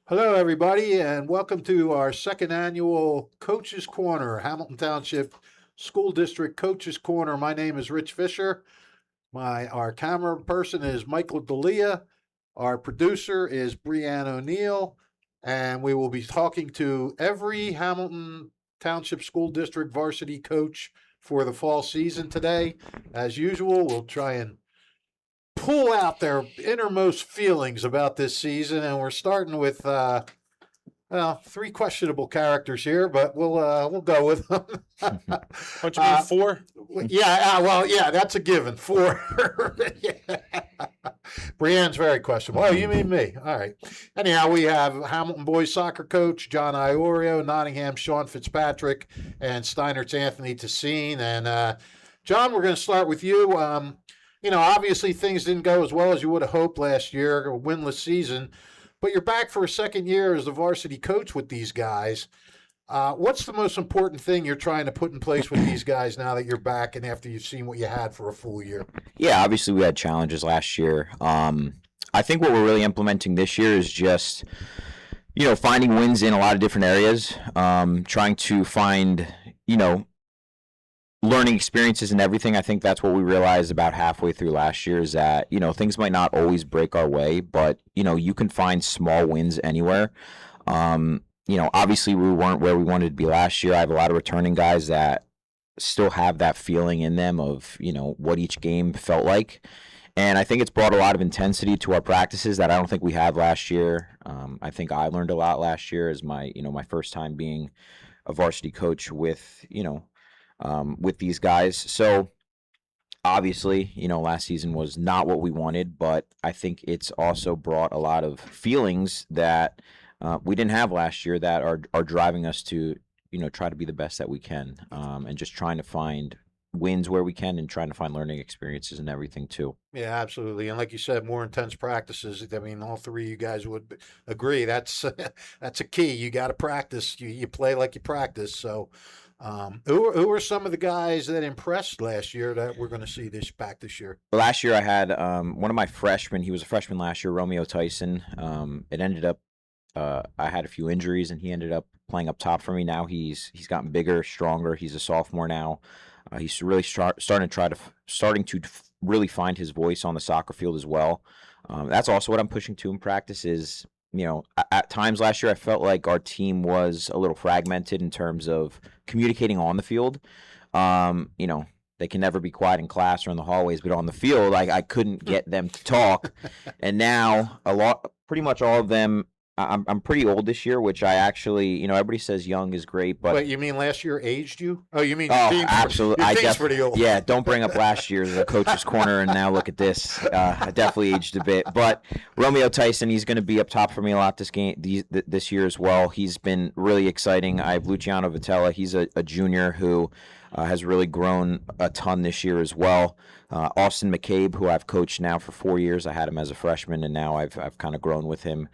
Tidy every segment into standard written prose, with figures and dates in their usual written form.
Hello, everybody, and welcome to our second annual Coaches Corner, Hamilton Township School District Coaches Corner. My name is Rich Fisher. Our camera person is Michael D'Elia. Our producer is Brianne O'Neill, and we will be talking to every Hamilton Township School District varsity coach for the fall season today. As usual, we'll try and pull out their innermost feelings about this season, and we're starting with three questionable characters here, but we'll go with them. What you mean, four? Yeah, that's a given. Four. Yeah. Brianne's very questionable. Oh, you mean me? All right. Anyhow, we have Hamilton boys soccer coach John Iorio, Nottingham Sean Fitzpatrick, and Steinert's Anthony Tessein. And John, we're going to start with you. Obviously things didn't go as well as you would have hoped last year, a winless season, but you're back for a second year as the varsity coach with these guys. What's the most important thing you're trying to put in place with these guys now that you're back and after you've seen what you had for a full year? Yeah, obviously we had challenges last year. I think what we're really implementing this year is just, finding wins in a lot of different areas, trying to find, learning experiences and everything. I think that's what we realized about halfway through last year is that, things might not always break our way, but, you can find small wins anywhere. Obviously we weren't where we wanted to be last year. I have a lot of returning guys that still have that feeling in them of, what each game felt like. And I think it's brought a lot of intensity to our practices that I don't think we had last year. I think I learned a lot last year as my first time being a varsity coach with these guys. So obviously, last season was not what we wanted, but I think it's also brought a lot of feelings that we didn't have last year that are driving us to, try to be the best that we can, and just trying to find wins where we can and trying to find learning experiences and everything too. Yeah, absolutely. And like you said, more intense practices. I mean, all three of you guys would agree. That's that's a key. You got to practice. You play like you practice. So who are some of the guys that impressed last year that we're going to see back this year? Last year I had one of my freshmen. He was a freshman last year, Romeo Tyson. It ended up I had a few injuries, and he ended up playing up top for me. Now he's gotten bigger, stronger. He's a sophomore now. He's really starting to really find his voice on the soccer field as well. That's also what I'm pushing to in practice is, at times last year I felt like our team was a little fragmented in terms of communicating on the field. They can never be quiet in class or in the hallways, but on the field, I couldn't get them to talk. And now pretty much all of them. I'm pretty old this year, which I actually, everybody says young is great, but wait, you mean last year aged you? Oh, you mean absolutely? Your team's pretty old. Yeah, don't bring up last year's coach's corner, and now look at this. I definitely aged a bit, but Romeo Tyson, he's going to be up top for me a lot this year as well. He's been really exciting. I have Luciano Vitella. He's a junior who has really grown a ton this year as well. Austin McCabe, who I've coached now for 4 years. I had him as a freshman, and now I've kind of grown with him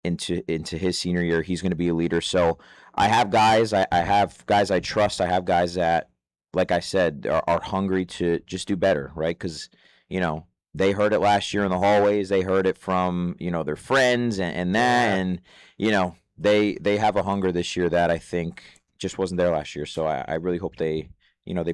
into his senior year. He's going to be a leader. So I have guys. I have guys I trust. I have guys that, like I said, are hungry to just do better, right? Because they heard it last year in the hallways. They heard it from their friends and that, and they have a hunger this year that I think just wasn't there last year. So I really hope they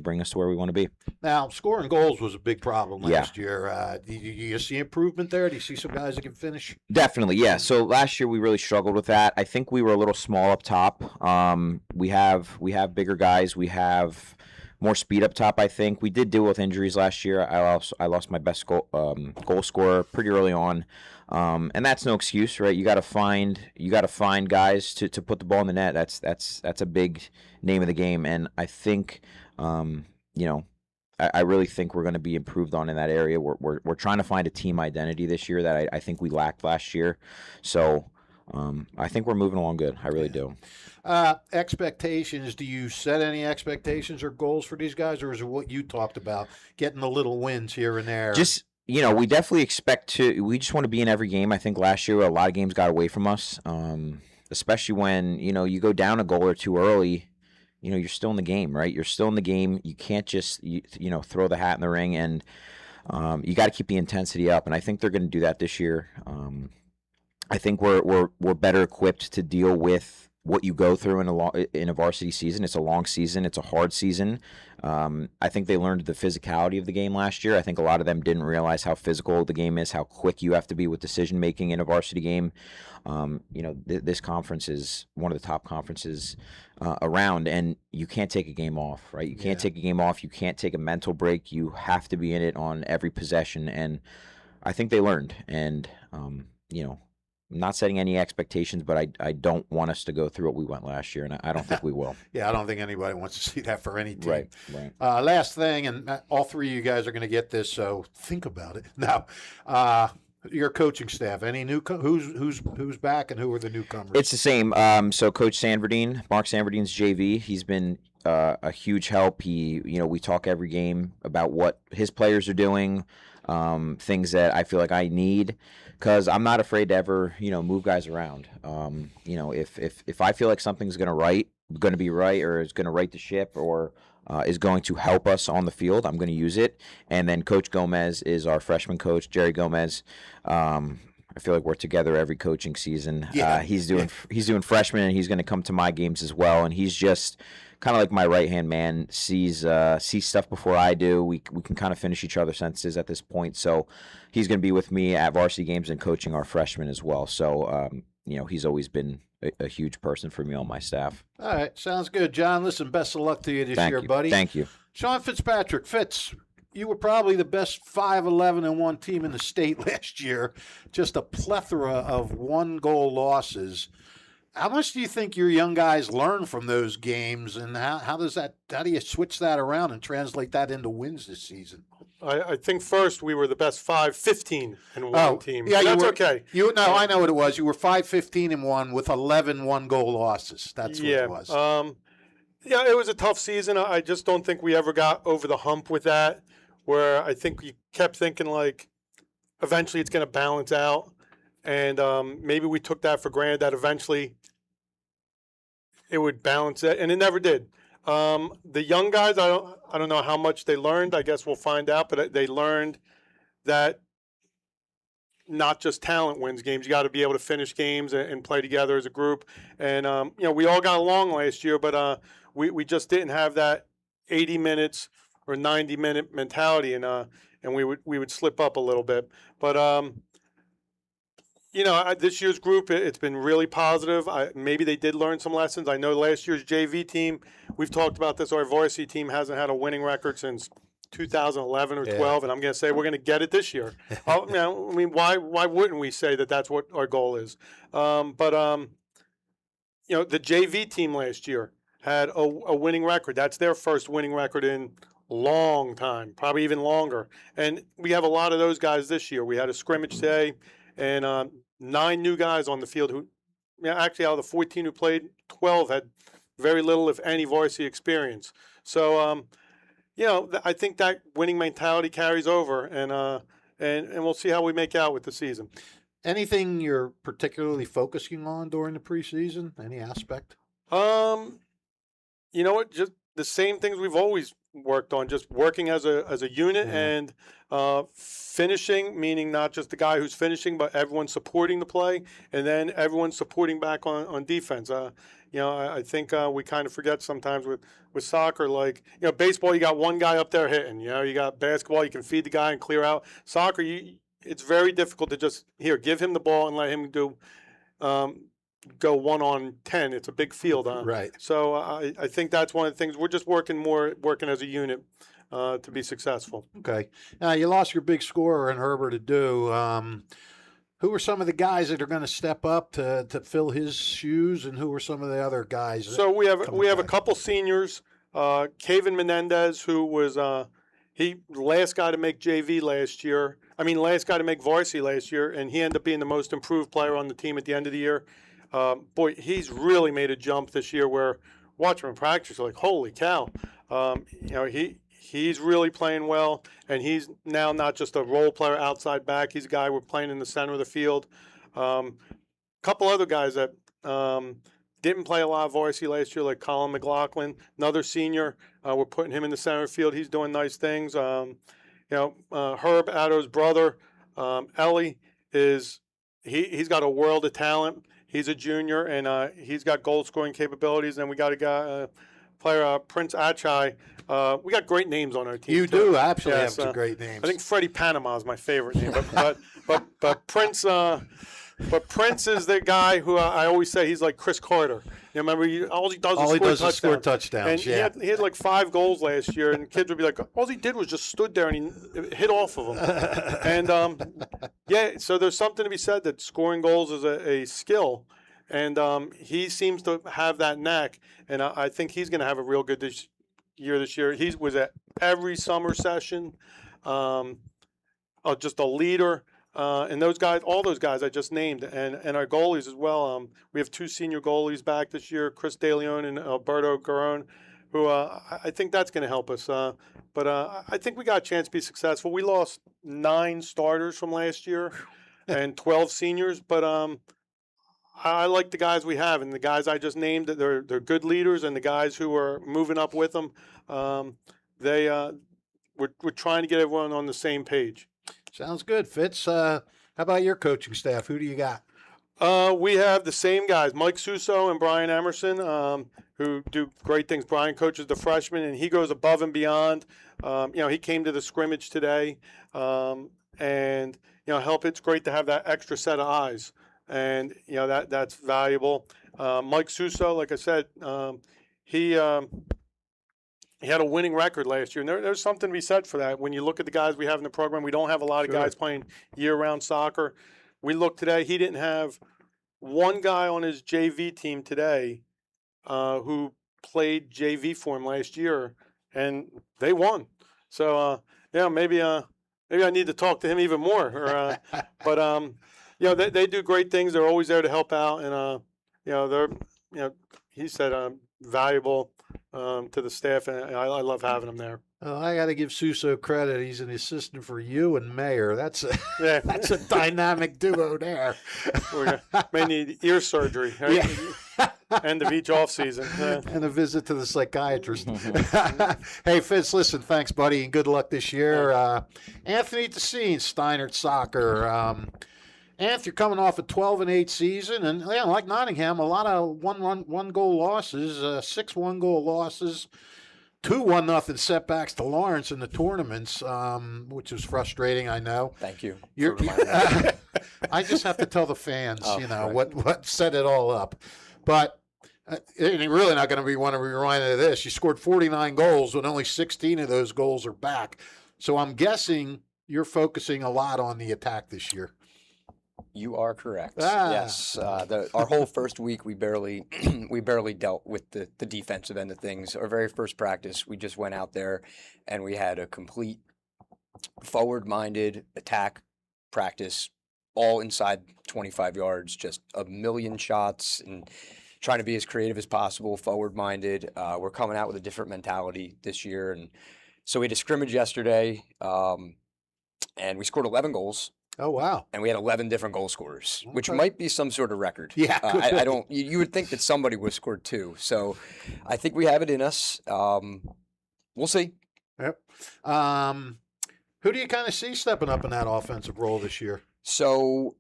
bring us to where we want to be. Now, scoring goals was a big problem last year. Do you see improvement there? Do you see some guys that can finish? Definitely, yeah. So last year we really struggled with that. I think we were a little small up top. We have bigger guys. We have more speed up top. I think we did deal with injuries last year. I lost my best goal scorer pretty early on. And that's no excuse, right? You got to find guys to put the ball in the net. That's a big name of the game, and I think I really think we're going to be improved on in that area. We're trying to find a team identity this year that I think we lacked last year. So I think we're moving along good. I really do. Expectations. Do you set any expectations or goals for these guys, or is it what you talked about, getting the little wins here and there? Just we definitely we just want to be in every game. I think last year a lot of games got away from us, especially when, you go down a goal or two early, you're still in the game, right? You're still in the game. You can't just, throw the hat in the ring, and you got to keep the intensity up. And I think they're going to do that this year. I think we're better equipped to deal with what you go through in a varsity season. It's a long season. It's a hard season. I think they learned the physicality of the game last year. I think a lot of them didn't realize how physical the game is, how quick you have to be with decision making in a varsity game. This conference is one of the top conferences around, and you can't take a game off, right? You can't take a game off. You can't take a mental break. You have to be in it on every possession, and I think they learned. And I'm not setting any expectations, but I don't want us to go through what we went last year, and I don't think we will. Yeah, I don't think anybody wants to see that for any team. Right. Last thing, and all three of you guys are going to get this, so think about it. Now, your coaching staff, any new who's back and who are the newcomers? It's the same. So Coach Sanverdine, Mark Sanverdine's JV, he's been a huge help. We talk every game about what his players are doing, things that I feel like I need. Because I'm not afraid to ever, move guys around. If I feel like something's going to be right, or is going to right the ship, or is going to help us on the field, I'm going to use it. And then Coach Gomez is our freshman coach, Jerry Gomez. I feel like we're together every coaching season. Yeah. He's doing freshman, and he's going to come to my games as well. And he's just kind of like my right-hand man, sees stuff before I do. We can kind of finish each other's sentences at this point. So he's going to be with me at varsity games and coaching our freshmen as well. So, he's always been a huge person for me on my staff. All right, sounds good. John, listen, best of luck to you this year, buddy. Thank you. Sean Fitzpatrick, Fitz, you were probably the best 5-11-1 team in the state last year. Just a plethora of one-goal losses. How much do you think your young guys learn from those games, and how do you switch that around and translate that into wins this season? I think first we were the best 5-15-1 team. Yeah, that's okay. I know what it was. You were 5-15-1 with 11 one-goal losses. That's what it was. It was a tough season. I just don't think we ever got over the hump with that, where I think we kept thinking, like, eventually it's going to balance out. And maybe we took that for granted, that eventually it would balance it, and it never did. The young guys, I don't know how much they learned. I guess we'll find out. But they learned that not just talent wins games. You got to be able to finish games and play together as a group. And we all got along last year, but we just didn't have that 80 minutes or 90-minute mentality, and we would slip up a little bit. But this year's group, it's been really positive. Maybe they did learn some lessons. I know last year's JV team, we've talked about this, our varsity team hasn't had a winning record since 2011 or 12, and I'm going to say we're going to get it this year. Why wouldn't we say that that's what our goal is? The JV team last year had a winning record. That's their first winning record in a long time, probably even longer. And we have a lot of those guys this year. We had a scrimmage today, and 9 new guys on the field who, actually out of the 14 who played, 12 had very little, if any, varsity experience. So, I think that winning mentality carries over, and we'll see how we make out with the season. Anything you're particularly focusing on during the preseason? Any aspect? Just the same things we've always worked on, just working as a unit, and finishing, meaning not just the guy who's finishing, but everyone supporting the play, and then everyone supporting back on defense. I think we kind of forget sometimes with soccer, like, baseball, you got one guy up there hitting. You got basketball, you can feed the guy and clear out. Soccer, it's very difficult to just, give him the ball and let him do go 1 on 10. It's a big field. Right. So I think that's one of the things. We're just working as a unit to be successful. Okay. Now, you lost your big scorer in Herbert Adu. Who are some of the guys that are going to step up to fill his shoes, and who are some of the other guys? So we have a couple seniors. Kevin Menendez, who was he last guy to make JV last year. Last guy to make varsity last year, and he ended up being the most improved player on the team at the end of the year. He's really made a jump this year, where watching him practice, you're like, holy cow. He's really playing well, and he's now not just a role player outside back. He's a guy we're playing in the center of the field. Couple other guys that didn't play a lot of varsity last year, like Colin McLaughlin, another senior. We're putting him in the center of the field. He's doing nice things. Herb Addo's brother, Ellie, is he's got a world of talent. He's a junior, and he's got goal scoring capabilities. And we got a guy, player Prince Achai. We got great names on our team. You too. do absolutely Yes, have some great names. I think Freddie Panama is my favorite name, but Prince. But Prince is the guy who I always say he's like Chris Carter. You remember, all he does is score touchdowns. And he had like 5 goals last year, and kids would be like, all he did was just stood there and he hit off of them. And yeah, so there's something to be said that scoring goals is a skill, and he seems to have that knack. And I think he's going to have a real good this year. He was at every summer session, just a leader. And those guys, all those guys I just named, and our goalies as well. We have 2 senior goalies back this year, Chris DeLeon and Alberto Garone, who I think that's going to help us. But I think we got a chance to be successful. We lost 9 starters from last year and 12 seniors, but I like the guys we have, and the guys I just named. They're good leaders, and the guys who are moving up with them. We're trying to get everyone on the same page. Sounds good, Fitz. How about your coaching staff? Who do you got? We have the same guys, Mike Suso and Brian Emerson, who do great things. Brian coaches the freshmen, and he goes above and beyond. He came to the scrimmage today, and it's great to have that extra set of eyes, and that's valuable. Mike Suso, like I said, he had a winning record last year, and there's something to be said for that. When you look at the guys we have in the program, we don't have a lot of guys playing year-round soccer. We look today, he didn't have one guy on his JV team today who played JV for him last year, and they won. So, maybe I need to talk to him even more. They do great things. They're always there to help out, and he said valuable to the staff, and I love having him there. Oh, I got to give Suso credit. He's an assistant for you and Mayor. That's a dynamic duo there. We may need ear surgery. Right? Yeah. End of each off season. And a visit to the psychiatrist. Hey, Fitz, listen, thanks, buddy, and good luck this year. Anthony Tessein, Steinert Soccer. Anth, you're coming off a 12-8 season, and like Nottingham, a lot of one goal losses, 6 1-goal losses, 2 1-0 setbacks to Lawrence in the tournaments, which was frustrating. I know. Thank you. I just have to tell the fans, right. what set it all up, but. You're really not going to want to be reminded of this. You scored 49 goals, but only 16 of those goals are back. So I'm guessing you're focusing a lot on the attack this year. You are correct. Yes. Our whole first week, we barely dealt with the defensive end of things. Our very first practice, we just went out there and we had a complete forward-minded attack practice, all inside 25 yards, just a million shots and trying to be as creative as possible, forward-minded. We're coming out with a different mentality this year. And so we had a scrimmage yesterday, and we scored 11 goals. Oh, wow. And we had 11 different goal scorers, which Okay. might be some sort of record. Yeah. I don't, you would think that somebody would have scored 2. So I think we have it in us. We'll see. Yep. Who do you kind of see stepping up in that offensive role this year? So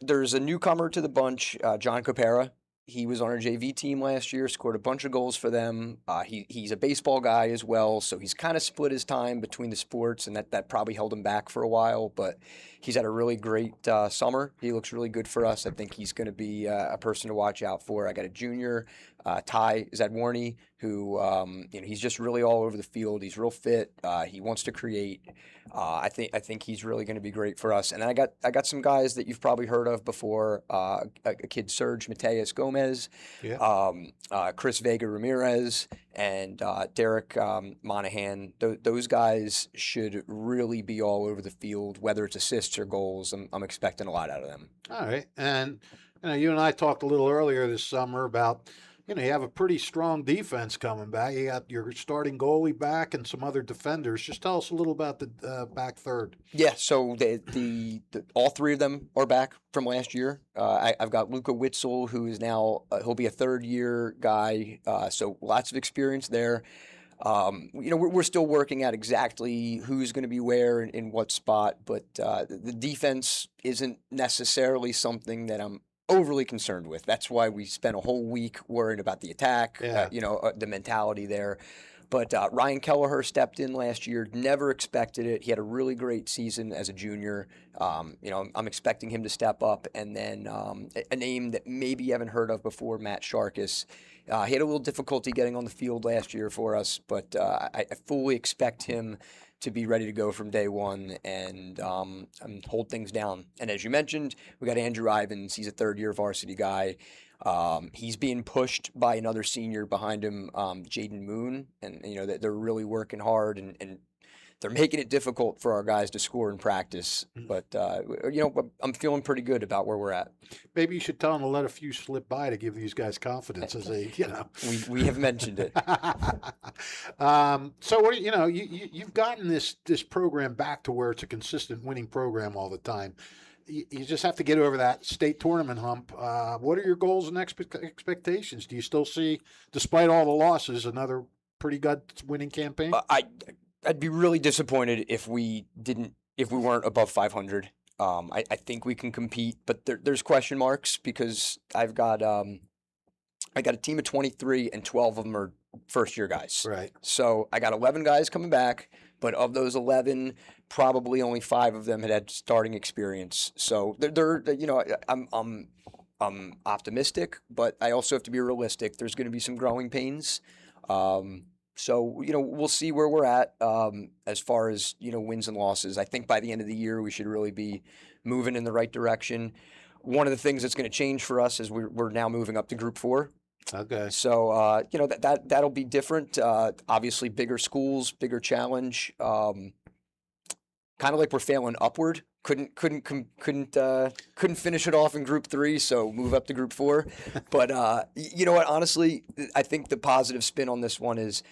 there's a newcomer to the bunch, Giacobbe. He was on our JV team last year, scored a bunch of goals for them. He's a baseball guy as well, so he's kind of split his time between the sports, and that probably held him back for a while. But he's had a really great summer. He looks really good for us. I think he's going to be a person to watch out for. I got a junior, Ty Zadwarny, who he's just really all over the field. He's real fit. He wants to create. I think he's really going to be great for us. And I got some guys that you've probably heard of before. A kid, Serge Mateus Gomez, Chris Vega Ramirez, and Derek Monahan. Those guys should really be all over the field, whether it's assists or goals. I'm expecting a lot out of them. All right. And you and I talked a little earlier this summer about you have a pretty strong defense coming back. You got your starting goalie back and some other defenders. Just tell us a little about the back third. Yeah, so the all 3 of them are back from last year. I've got Luca Witzel, who is now he'll be a third-year guy, so lots of experience there. We're still working out exactly who's going to be where and in what spot, but the defense isn't necessarily something that I'm overly concerned with. That's why we spent a whole week worrying about the attack, the mentality there. But Ryan Kelleher stepped in last year, never expected it. He had a really great season as a junior. I'm expecting him to step up. And then a name that maybe you haven't heard of before, Matt Sharkus. He had a little difficulty getting on the field last year for us, but I fully expect him to be ready to go from day one and hold things down. And as you mentioned, we got Andrew Ivins. He's a third-year varsity guy. He's being pushed by another senior behind him, Jaden Moon, and they're really working hard and they're making it difficult for our guys to score in practice. But I'm feeling pretty good about where we're at. Maybe you should tell them to let a few slip by to give these guys confidence as they, We have mentioned it. So what you've gotten this program back to where it's a consistent winning program all the time. You just have to get over that state tournament hump. What are your goals and expectations? Do you still see, despite all the losses, another pretty good winning campaign? I'd be really disappointed if we weren't above 500. I think we can compete, but there's question marks because I got a team of 23 and 12 of them are first year guys. Right. So I got 11 guys coming back, but of those 11, probably only 5 of them had starting experience. So I'm optimistic, but I also have to be realistic. There's going to be some growing pains. So we'll see where we're at as far as wins and losses. I think by the end of the year we should really be moving in the right direction. One of the things that's going to change for us is we're now moving up to Group 4. Okay. So that'll be different. Obviously, bigger schools, bigger challenge. Kind of like we're failing upward. Couldn't finish it off in Group 3, so move up to Group 4. But you know what? Honestly, I think the positive spin on this one is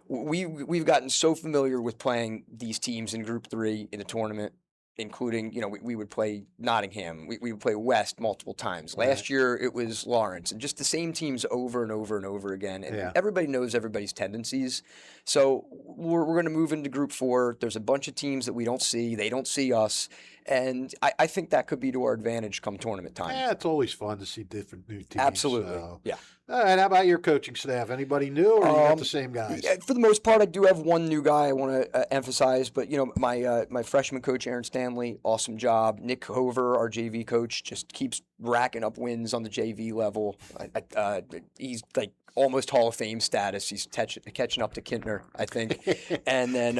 we've gotten so familiar with playing these teams in Group 3 in the tournament, including we would play Nottingham, we would play West multiple times. Last year it was Lawrence, and just the same teams over and over and over again. And everybody knows everybody's tendencies. So we're going to move into Group 4. There's a bunch of teams that we don't see. They don't see us. And I think that could be to our advantage come tournament time. Yeah, it's always fun to see different new teams. Absolutely. So. Yeah. All right. How about your coaching staff? Anybody new, or you got the same guys? Yeah, for the most part, I do have one new guy I want to emphasize. But my freshman coach Aaron Stanley, awesome job. Nick Hover, our JV coach, just keeps racking up wins on the JV level. He's like almost Hall of Fame status. He's catching up to Kintner, I think. And then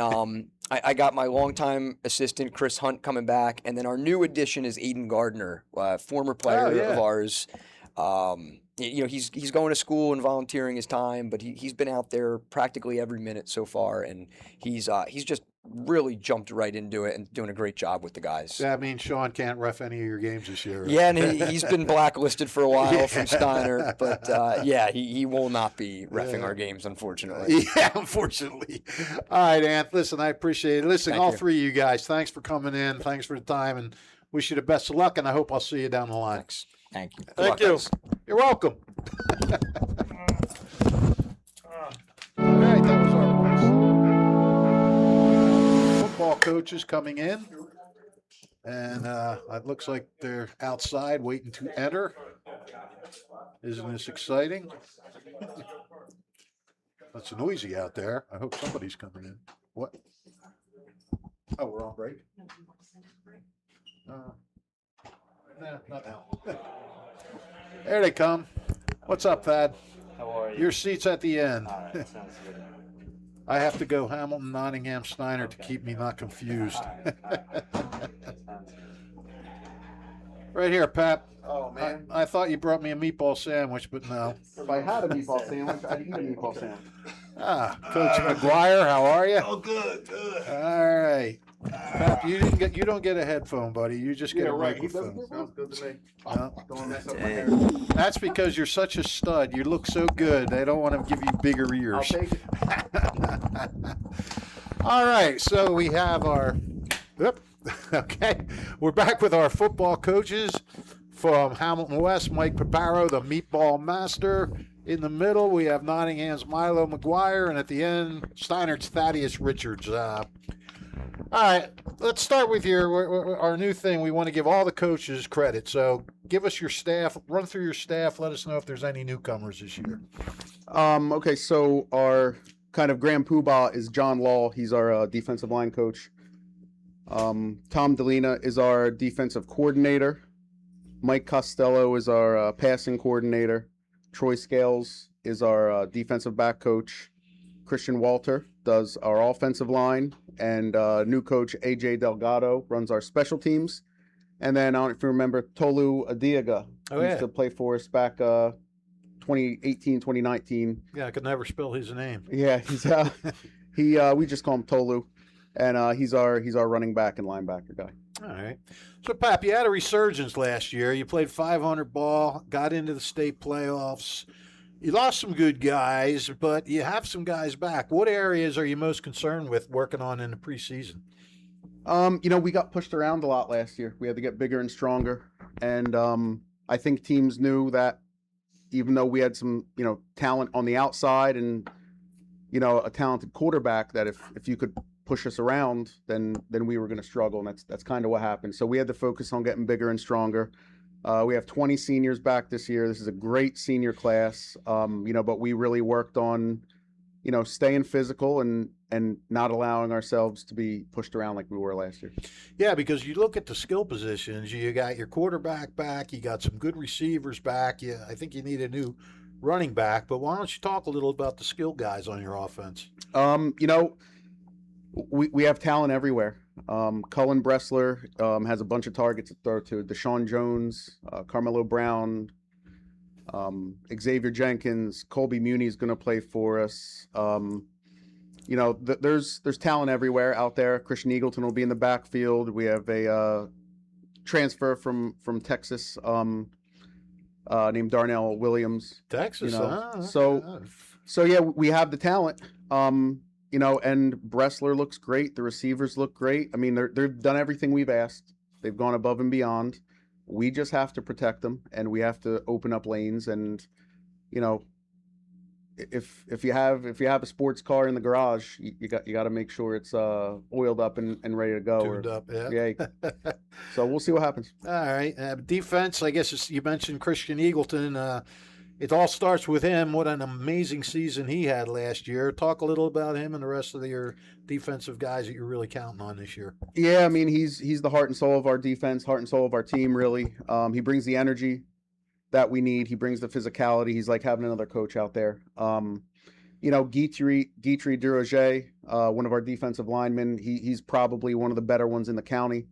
I got my longtime assistant Chris Hunt coming back, and then our new addition is Aiden Gardner, former player of ours. He's going to school and volunteering his time, but he's been out there practically every minute so far, and he's just really jumped right into it and doing a great job with the guys. That means Sean can't ref any of your games this year. Yeah, and he's been blacklisted for a while from Steinert, but he will not be reffing our games, unfortunately. Yeah, unfortunately. All right, Anth, listen, I appreciate it. Listen, all three of you guys, thanks for coming in. Thanks for the time, and wish you the best of luck, and I hope I'll see you down the line. Thanks. Thank you. Thank you. You're welcome. All right, that was our football coaches coming in, and it looks like they're outside waiting to enter. Isn't this exciting? It's noisy out there. I hope somebody's coming in. What? Oh, we're on break? No, not now. There they come. What's up, Thad? How are you? Your seat's at the end. All right, sounds good. I have to go Hamilton, Nottingham, Steinert to keep me not confused. Sounds good. Right here, Pap. Oh, man. I thought you brought me a meatball sandwich, but no. If I had a meatball sandwich, I'd eat a meatball sandwich. Coach McGuire, how are you? Oh, good, good. All right. Pap, you don't get a headphone, buddy. You just get a microphone. Sounds good to me. No. Don't mess up my hair. That's because you're such a stud. You look so good. They don't want to give you bigger I'll ears. take it. All right, so we have our. Okay, we're back with our football coaches from Hamilton West. Mike Papero, the meatball master, In the middle, we have Nottingham's Milo McGuire, and at the end, Steinert's Thaddeus Richards. All right, let's start with our new thing. We want to give all the coaches credit. So give us your staff, run through your staff, let us know if there's any newcomers this year. Okay, so our kind of grand poobah is John Law. He's our defensive line coach. Tom Delina is our defensive coordinator. Mike Costello is our passing coordinator. Troy Scales is our defensive back coach. Christian Walter does our offensive line. And new coach AJ Delgado runs our special teams. And then I don't know if you remember Tolu Adiaga. Used to play for us back 2018, 2019. Yeah, I could never spell his name. Yeah, he's we just call him Tolu. And he's our running back and linebacker guy. All right. So, Pap, you had a resurgence last year. You played 500 ball, got into the state playoffs. You lost some good guys, but you have some guys back. What areas are you most concerned with working on in the preseason? We got pushed around a lot last year. We had to get bigger and stronger. And I think teams knew that even though we had some, talent on the outside and, a talented quarterback, that if you could push us around, then we were going to struggle, and that's kind of what happened. So we had to focus on getting bigger and stronger. We have 20 seniors back this year. This is a great senior class, but we really worked on, staying physical and not allowing ourselves to be pushed around like we were last year. Yeah, because you look at the skill positions, you got your quarterback back, you got some good receivers back. I think you need a new running back, but why don't you talk a little about the skill guys on your offense? We have talent everywhere. Cullen Bressler has a bunch of targets to throw to. Deshaun Jones, Carmelo Brown, Xavier Jenkins, Colby Muni is going to play for us. There's talent everywhere out there. Christian Eagleton will be in the backfield. We have a transfer from Texas named Darnell Williams. Texas, So yeah, we have the talent. And Bressler looks great. The receivers look great. I mean, they've done everything we've asked. They've gone above and beyond. We just have to protect them, and we have to open up lanes. And if you have a sports car in the garage, you got to make sure it's oiled up and ready to go. Tuned up, yeah. Yeah. So we'll see what happens. All right. Defense, I guess you mentioned Christian Eagleton. It all starts with him. What an amazing season he had last year. Talk a little about him and the rest of your defensive guys that you're really counting on this year. Yeah, I mean, he's the heart and soul of our defense, heart and soul of our team, really. He brings the energy that we need. He brings the physicality. He's like having another coach out there. Guitry Duroger, one of our defensive linemen, he's probably one of the better ones in the county.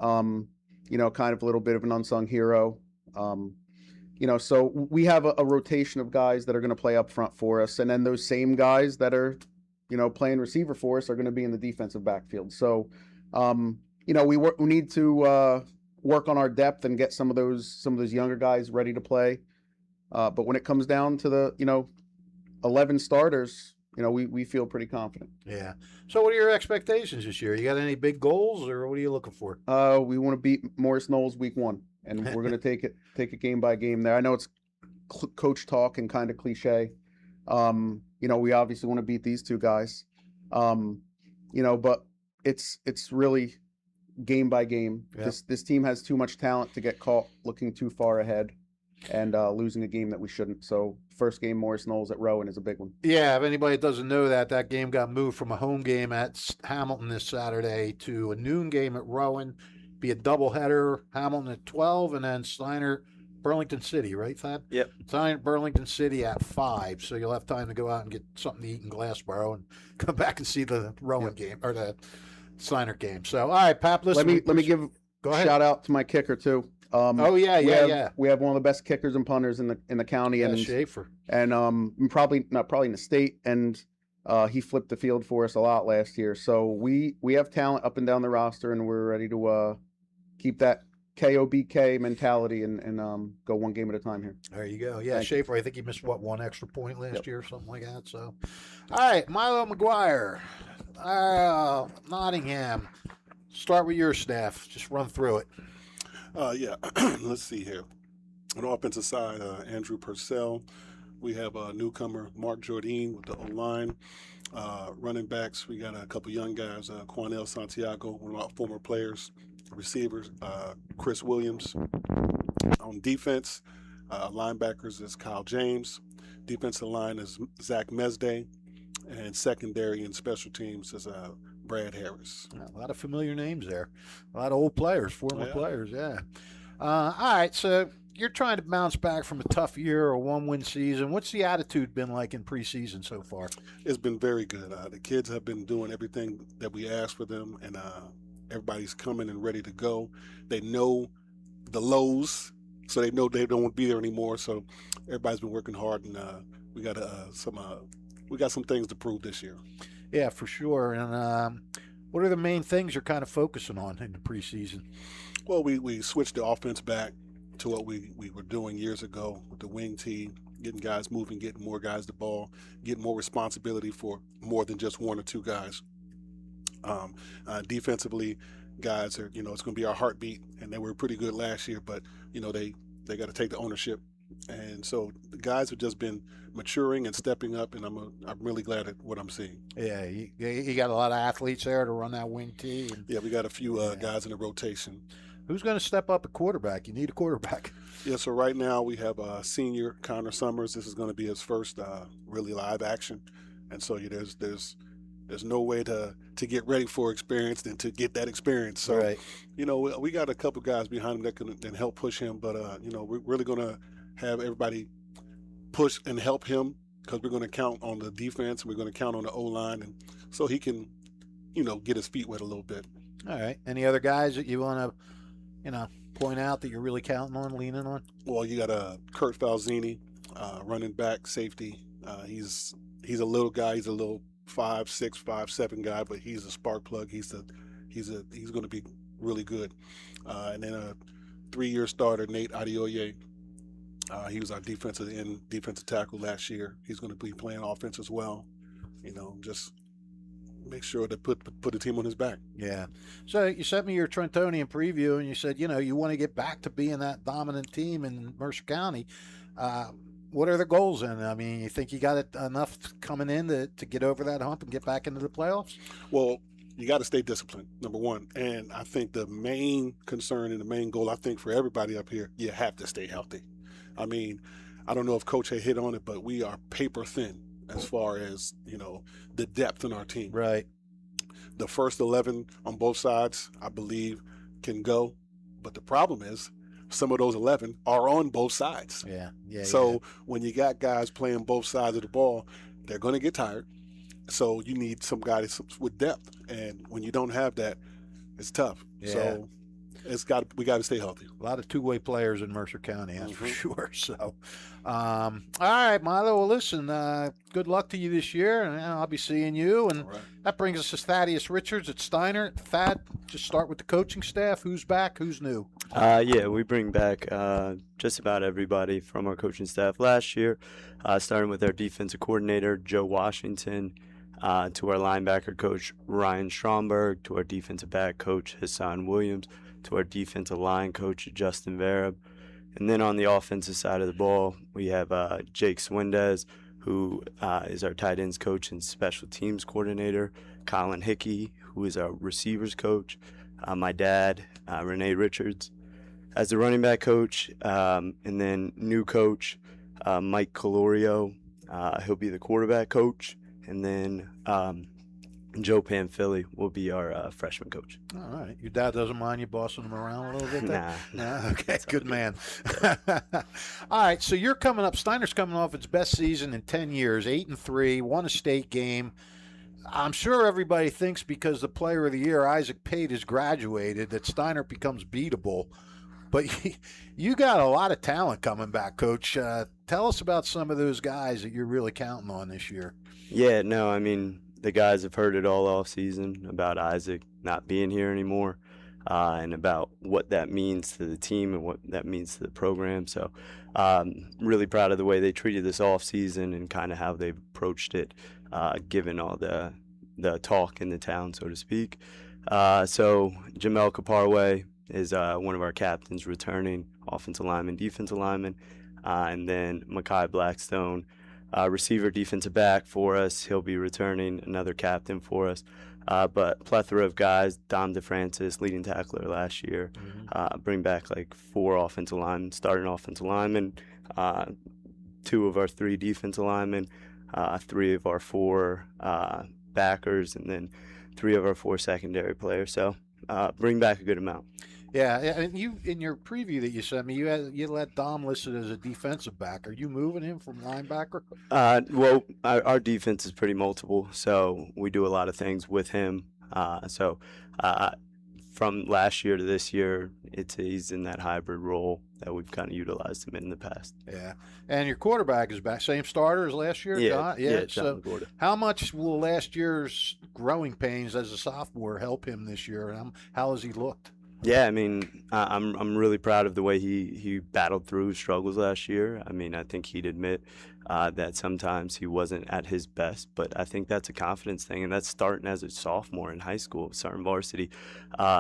Kind of a little bit of an unsung hero. So we have a rotation of guys that are going to play up front for us. And then those same guys that are, playing receiver for us are going to be in the defensive backfield. So, we need to work on our depth and get some of those younger guys ready to play. But when it comes down to the, 11 starters, we feel pretty confident. Yeah. So what are your expectations this year? You got any big goals, or what are you looking for? We want to beat Morris Knowles week 1. And we're going to take it game by game there. I know it's coach talk and kind of cliche. We obviously want to beat these two guys. But it's really game by game. Yep. This team has too much talent to get caught looking too far ahead and losing a game that we shouldn't. So first game, Morris Knowles at Rowan is a big one. Yeah, if anybody doesn't know that game got moved from a home game at Hamilton this Saturday to a noon game at Rowan. Be a doubleheader, Hamilton at 12, and then Steinert, Burlington City, right, Thad? Yep. Steinert, Burlington City at 5, so you'll have time to go out and get something to eat in Glassboro and come back and see the Rowan game, or the Steinert game. So, all right, Pap, listen. Let me give go ahead. Shout out to my kicker, too. We have one of the best kickers and punters in the county, and Schaefer, and probably in the state, and he flipped the field for us a lot last year. So we have talent up and down the roster, and we're ready to keep that KOBK mentality and go one game at a time here. There you go. Yeah, Thank Schaefer, I think he missed, one extra point last year or something like that. So, all right, Milo McGuire, Nottingham. Start with your staff. Just run through it. Yeah, let's see here. On the offensive side, Andrew Purcell, we have a newcomer, Mark Jordan, with the O-line. Running backs, we got a couple young guys, Quanell Santiago, one of our former players. Receivers, Chris Williams. On defense, linebackers is Kyle James. Defensive line is Zach Mesday. And secondary and special teams is Brad Harris. A lot of familiar names there. A lot of old players, former Yeah. players, yeah. All right, so you're trying to bounce back from a tough year or a one-win season. What's the attitude been like in preseason so far? It's been very good. The kids have been doing everything that we asked for them, and everybody's coming and ready to go. They know the lows, so they know they don't want to be there anymore. So everybody's been working hard, and we got some things to prove this year. Yeah, for sure. And what are the main things you're kind of focusing on in the preseason? Well, we switched the offense back to what we were doing years ago with the wing tee, getting guys moving, getting more guys the ball, getting more responsibility for more than just one or two guys. Defensively, guys are, it's going to be our heartbeat, and they were pretty good last year, but, they got to take the ownership. And so the guys have just been maturing and stepping up, and I'm really glad at what I'm seeing. Yeah, you got a lot of athletes there to run that wing tee. And, Yeah, we got a few guys in the rotation. who's going to step up at quarterback? You need a quarterback. Yeah, so right now we have senior Connor Summers. This is going to be his first really live action, and so there's no way to get ready for experience than to get that experience. So Right. we got a couple guys behind him that can help push him, but we're really going to have everybody push and help him because we're going to count on the defense and we're going to count on the O-line, and so he can get his feet wet a little bit. All right. Any other guys that you want to, point out that you're really counting on, leaning on? Well, you got Kurt Falzini, running back, safety. He's a little guy. He's a little 5'6", 5'7" guy, but he's a spark plug. He's going to be really good. And then a 3-year starter, Nate Iorio. He was our defensive tackle last year. He's going to be playing offense as well. Just make sure to put the team on his back. Yeah. So you sent me your Trentonian preview, and you said, you want to get back to being that dominant team in Mercer County. What are the goals then? I mean, you think you got it enough coming in to get over that hump and get back into the playoffs? Well, you got to stay disciplined, number one. And I think the main concern and the main goal, I think, for everybody up here, you have to stay healthy. I mean, I don't know if Coach had hit on it, but we are paper thin as far as, the depth in our team. Right. The first 11 on both sides, I believe, can go. But the problem is some of those 11 are on both sides. Yeah. So when you got guys playing both sides of the ball, they're going to get tired. So you need some guys with depth. And when you don't have that, it's tough. Yeah. So we got to stay healthy. A lot of two-way players in Mercer County, that's for Mhm. sure. So, all right, Milo. Well, listen, good luck to you this year, and I'll be seeing you. And All right. that brings us to Thaddeus Richards at Steinert. Thad, just start with the coaching staff. Who's back? Who's new? Yeah, we bring back just about everybody from our coaching staff last year, starting with our defensive coordinator, Joe Washington, to our linebacker coach, Ryan Stromberg, to our defensive back coach, Hassan Williams, to our defensive line coach, Justin Vereb. And then on the offensive side of the ball, we have Jake Swindez, who is our tight ends coach and special teams coordinator, Colin Hickey, who is our receivers coach, my dad, Renee Richards, as the running back coach, and then new coach, Mike Colorio. He'll be the quarterback coach, and then Joe Panfili will be our freshman coach. All right. Your dad doesn't mind you bossing him around a little bit there? Nah. No? Okay, good man. All right, so you're coming up. Steinert's coming off its best season in 10 years, 8-3, won a state game. I'm sure everybody thinks because the player of the year, Isaac Pate, has graduated, that Steinert becomes beatable. But you got a lot of talent coming back, Coach. Tell us about some of those guys that you're really counting on this year. Yeah, no, I mean, the guys have heard it all off season about Isaac not being here anymore, and about what that means to the team and what that means to the program. So really proud of the way they treated this off season and kind of how they've approached it, given all the talk in the town, so to speak. So Jamel Kaparwe is one of our captains returning, offensive lineman, defensive lineman. And then Makai Blackstone, receiver, defensive back for us. He'll be returning, another captain for us. But plethora of guys. Dom DeFrancis, leading tackler last year. Bring back like 4 offensive linemen, starting offensive linemen, 2 of our 3 defensive linemen, 3 of our 4 backers, and then 3 of our 4 secondary players. So bring back a good amount. Yeah, and you in your preview that you sent me, you let Dom listed as a defensive back. Are you moving him from linebacker? Well, our defense is pretty multiple, so we do a lot of things with him. From last year to this year, he's in that hybrid role that we've kind of utilized him in the past. Yeah, and your quarterback is back, same starter as last year. John? John So, Gorda. how much will last year's growing pains as a sophomore help him this year? And how has he looked? Yeah, I mean, I'm really proud of the way he battled through struggles last year. I mean, I think he'd admit that sometimes he wasn't at his best, but I think that's a confidence thing, and that's starting as a sophomore in high school, starting varsity.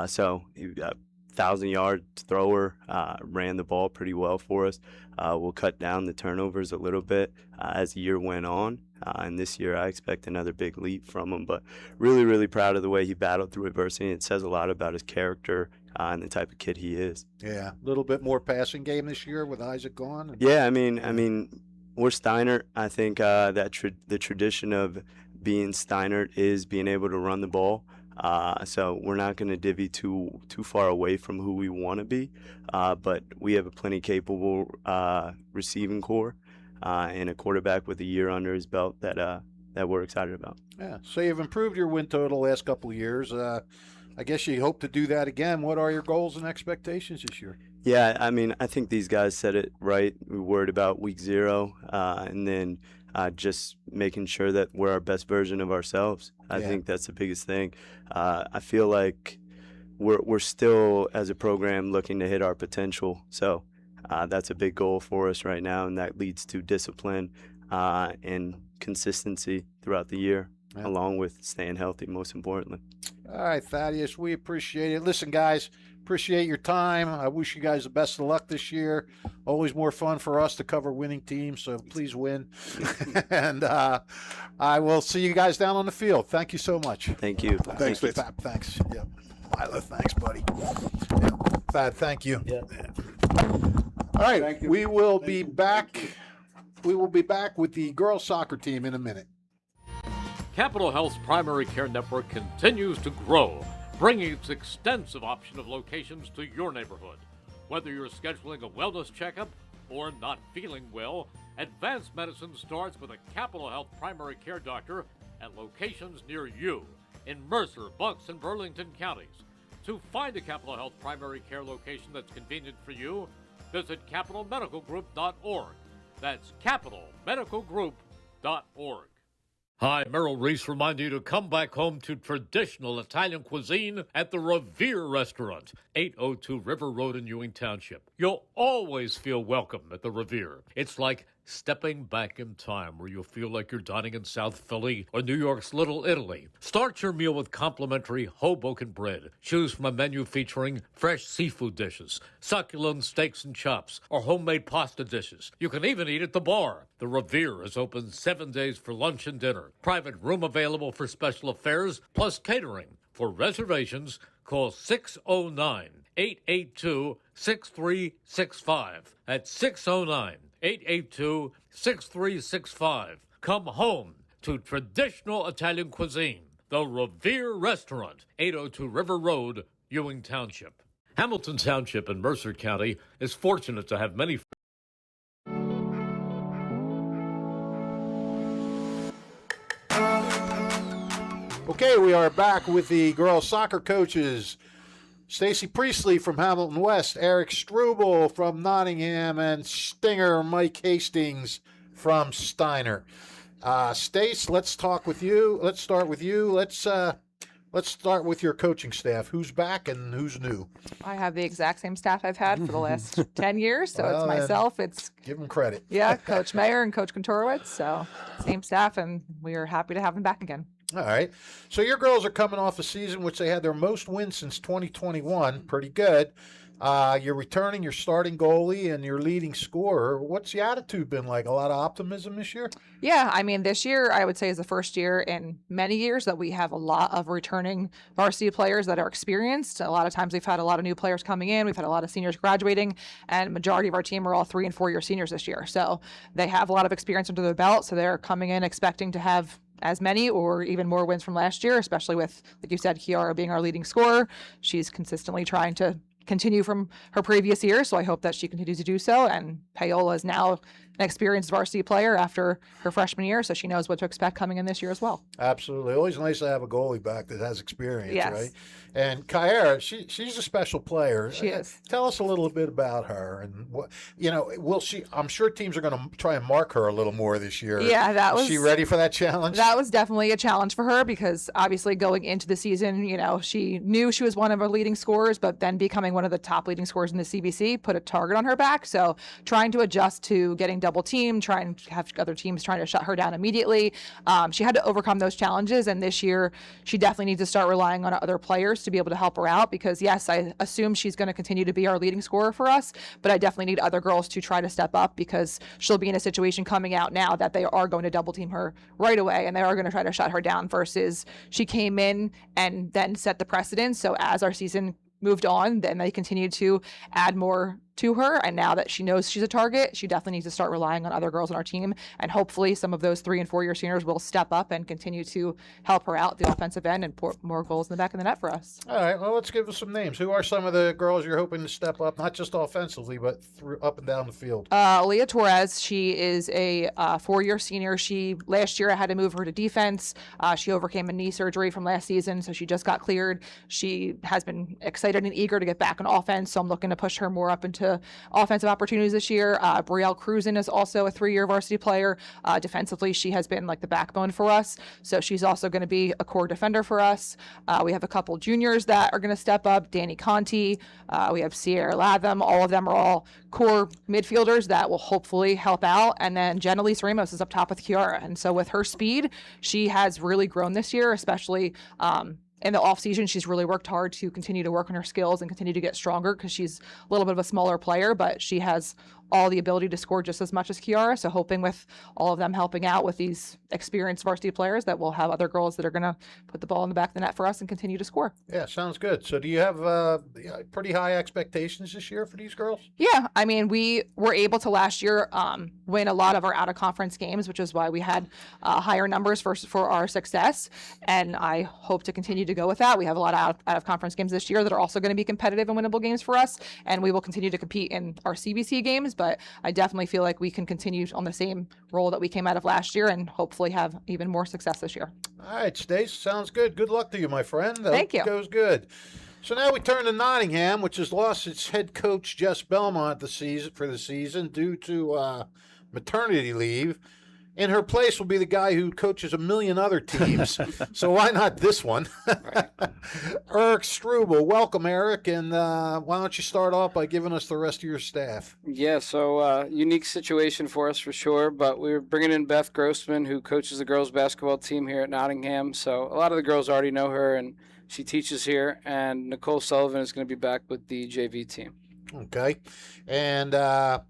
So he got 1,000-yard thrower, ran the ball pretty well for us. We'll cut down the turnovers a little bit as the year went on. And this year, I expect another big leap from him. But really, really proud of the way he battled through adversity. It says a lot about his character and the type of kid he is. Yeah, a little bit more passing game this year with Isaac gone. Yeah, I mean, we're Steinert. I think that the tradition of being Steinert is being able to run the ball. So we're not going to divvy too far away from who we want to be. But we have a plenty capable receiving core. And a quarterback with a year under his belt that we're excited about. Yeah, so you've improved your win total the last couple of years. I guess you hope to do that again. What are your goals and expectations this year? Yeah, I mean, I think these guys said it right. We were worried about week 0, and then just making sure that we're our best version of ourselves. I think that's the biggest thing. I feel like we're still, as a program, looking to hit our potential. So that's a big goal for us right now, and that leads to discipline and consistency throughout the year, along with staying healthy, most importantly. All right, Thaddeus, we appreciate it. Listen, guys, appreciate your time. I wish you guys the best of luck this year. Always more fun for us to cover winning teams, so please win. And I will see you guys down on the field. Thank you so much. Thank you. Thanks, Fitz. Fab, thanks. Yeah. Milo, thanks, buddy. Yeah. Thad, thank you. Yeah. All right, we will be back. We will be back with the girls soccer team in a minute. Capital Health's primary care network continues to grow, bringing its extensive option of locations to your neighborhood. Whether you're scheduling a wellness checkup or not feeling well, advanced medicine starts with a Capital Health primary care doctor at locations near you in Mercer, Bucks, and Burlington counties. To find a Capital Health primary care location that's convenient for you, visit capitalmedicalgroup.org. That's capitalmedicalgroup.org. Hi, Merrill Reese reminding you to come back home to traditional Italian cuisine at the Revere Restaurant, 802 River Road in Ewing Township. You'll always feel welcome at the Revere. It's like stepping back in time where you'll feel like you're dining in South Philly or New York's Little Italy. Start your meal with complimentary Hoboken bread. Choose from a menu featuring fresh seafood dishes, succulent steaks and chops, or homemade pasta dishes. You can even eat at the bar. The Revere is open 7 days for lunch and dinner. Private room available for special affairs, plus catering. For reservations, call 609-882-6365. That's 609-882-6365. Come home to traditional Italian cuisine. The Revere Restaurant, 802 River Road, Ewing Township. Hamilton Township in Mercer County is fortunate to have many. Okay, we are back with the girls soccer coaches. Staci Priestley from Hamilton West, Eric Struble from Nottingham, and Stinger Mike Hastings from Steinert. Stace, let's talk with you. Let's start with you. Let's start with your coaching staff. Who's back and who's new? I have the exact same staff I've had for the last 10 years. So Well, it's then, myself. It's Give them credit. yeah, Coach Mayer and Coach Kontorowicz. So same staff, and we are happy to have them back again. All right. So your girls are coming off a season which they had their most wins since 2021. Pretty good. You're returning your starting goalie and your leading scorer. What's the attitude been like? A lot of optimism this year? Yeah, I mean, this year I would say is the first year in many years that we have a lot of returning varsity players that are experienced. A lot of times we've had a lot of new players coming in. We've had a lot of seniors graduating, and majority of our team are all 3 and 4 year seniors this year. So they have a lot of experience under their belt. So they're coming in expecting to have as many or even more wins from last year, especially with, like you said, Kiara being our leading scorer. She's consistently trying to continue from her previous year, so I hope that she continues to do so. And Paola is now an experienced varsity player after her freshman year, so she knows what to expect coming in this year as well. Absolutely. Always nice to have a goalie back that has experience, Yes. right? And Kyra, she's a special player. She is. Tell us a little bit about her and what will she? I'm sure teams are going to try and mark her a little more this year. Yeah, that was. Is she ready for that challenge? That was definitely a challenge for her because obviously going into the season, she knew she was one of our leading scorers, but then becoming one of the top leading scorers in the CBC put a target on her back. So trying to adjust to getting double teamed, trying to have other teams trying to shut her down immediately. She had to overcome those challenges, and this year she definitely needs to start relying on other players to be able to help her out because, yes, I assume she's going to continue to be our leading scorer for us, but I definitely need other girls to try to step up because she'll be in a situation coming out now that they are going to double team her right away and they are going to try to shut her down versus she came in and then set the precedent. So as our season moved on, then they continued to add more to her, and now that she knows she's a target, she definitely needs to start relying on other girls on our team, and hopefully some of those 3 and 4 year seniors will step up and continue to help her out the offensive end and put more goals in the back of the net for us. All right, well, let's give us some names. Who are some of the girls you're hoping to step up, not just offensively, but up and down the field? Leah Torres, she is a 4 year senior. Last year I had to move her to defense. She overcame a knee surgery from last season, so she just got cleared. She has been excited and eager to get back on offense, so I'm looking to push her more up into offensive opportunities this year. Brielle Cruzin is also a 3 year varsity player. Defensively, she has been like the backbone for us, so she's also going to be a core defender for us. We have a couple juniors that are going to step up. Danny Conti, we have Sierra Latham. All of them are all core midfielders that will hopefully help out. And then Jenelise Ramos is up top with Kiara. And so with her speed, she has really grown this year, especially in the off season. She's really worked hard to continue to work on her skills and continue to get stronger because she's a little bit of a smaller player, but she has all the ability to score just as much as Kiara. So hoping with all of them helping out with these experienced varsity players that we'll have other girls that are going to put the ball in the back of the net for us and continue to score. Yeah, sounds good. So do you have pretty high expectations this year for these girls? Yeah, I mean, we were able to last year win a lot of our out-of-conference games, which is why we had higher numbers for our success, and I hope to continue to go with that. We have a lot of out-of-conference games this year that are also going to be competitive and winnable games for us, and we will continue to compete in our CBC games, but I definitely feel like we can continue on the same role that we came out of last year and hopefully have even more success this year. All right, Stace, sounds good. Good luck to you, my friend. Thank you. It goes good. So now we turn to Nottingham, which has lost its head coach, Jess Belmont, for the season due to maternity leave. In her place will be the guy who coaches a million other teams. So why not this one? Eric Struble. Welcome, Eric. And why don't you start off by giving us the rest of your staff? Yeah, so unique situation for us for sure, but we're bringing in Beth Grossman, who coaches the girls basketball team here at Nottingham. So a lot of the girls already know her, and she teaches here. And Nicole Sullivan is going to be back with the JV team. Okay. And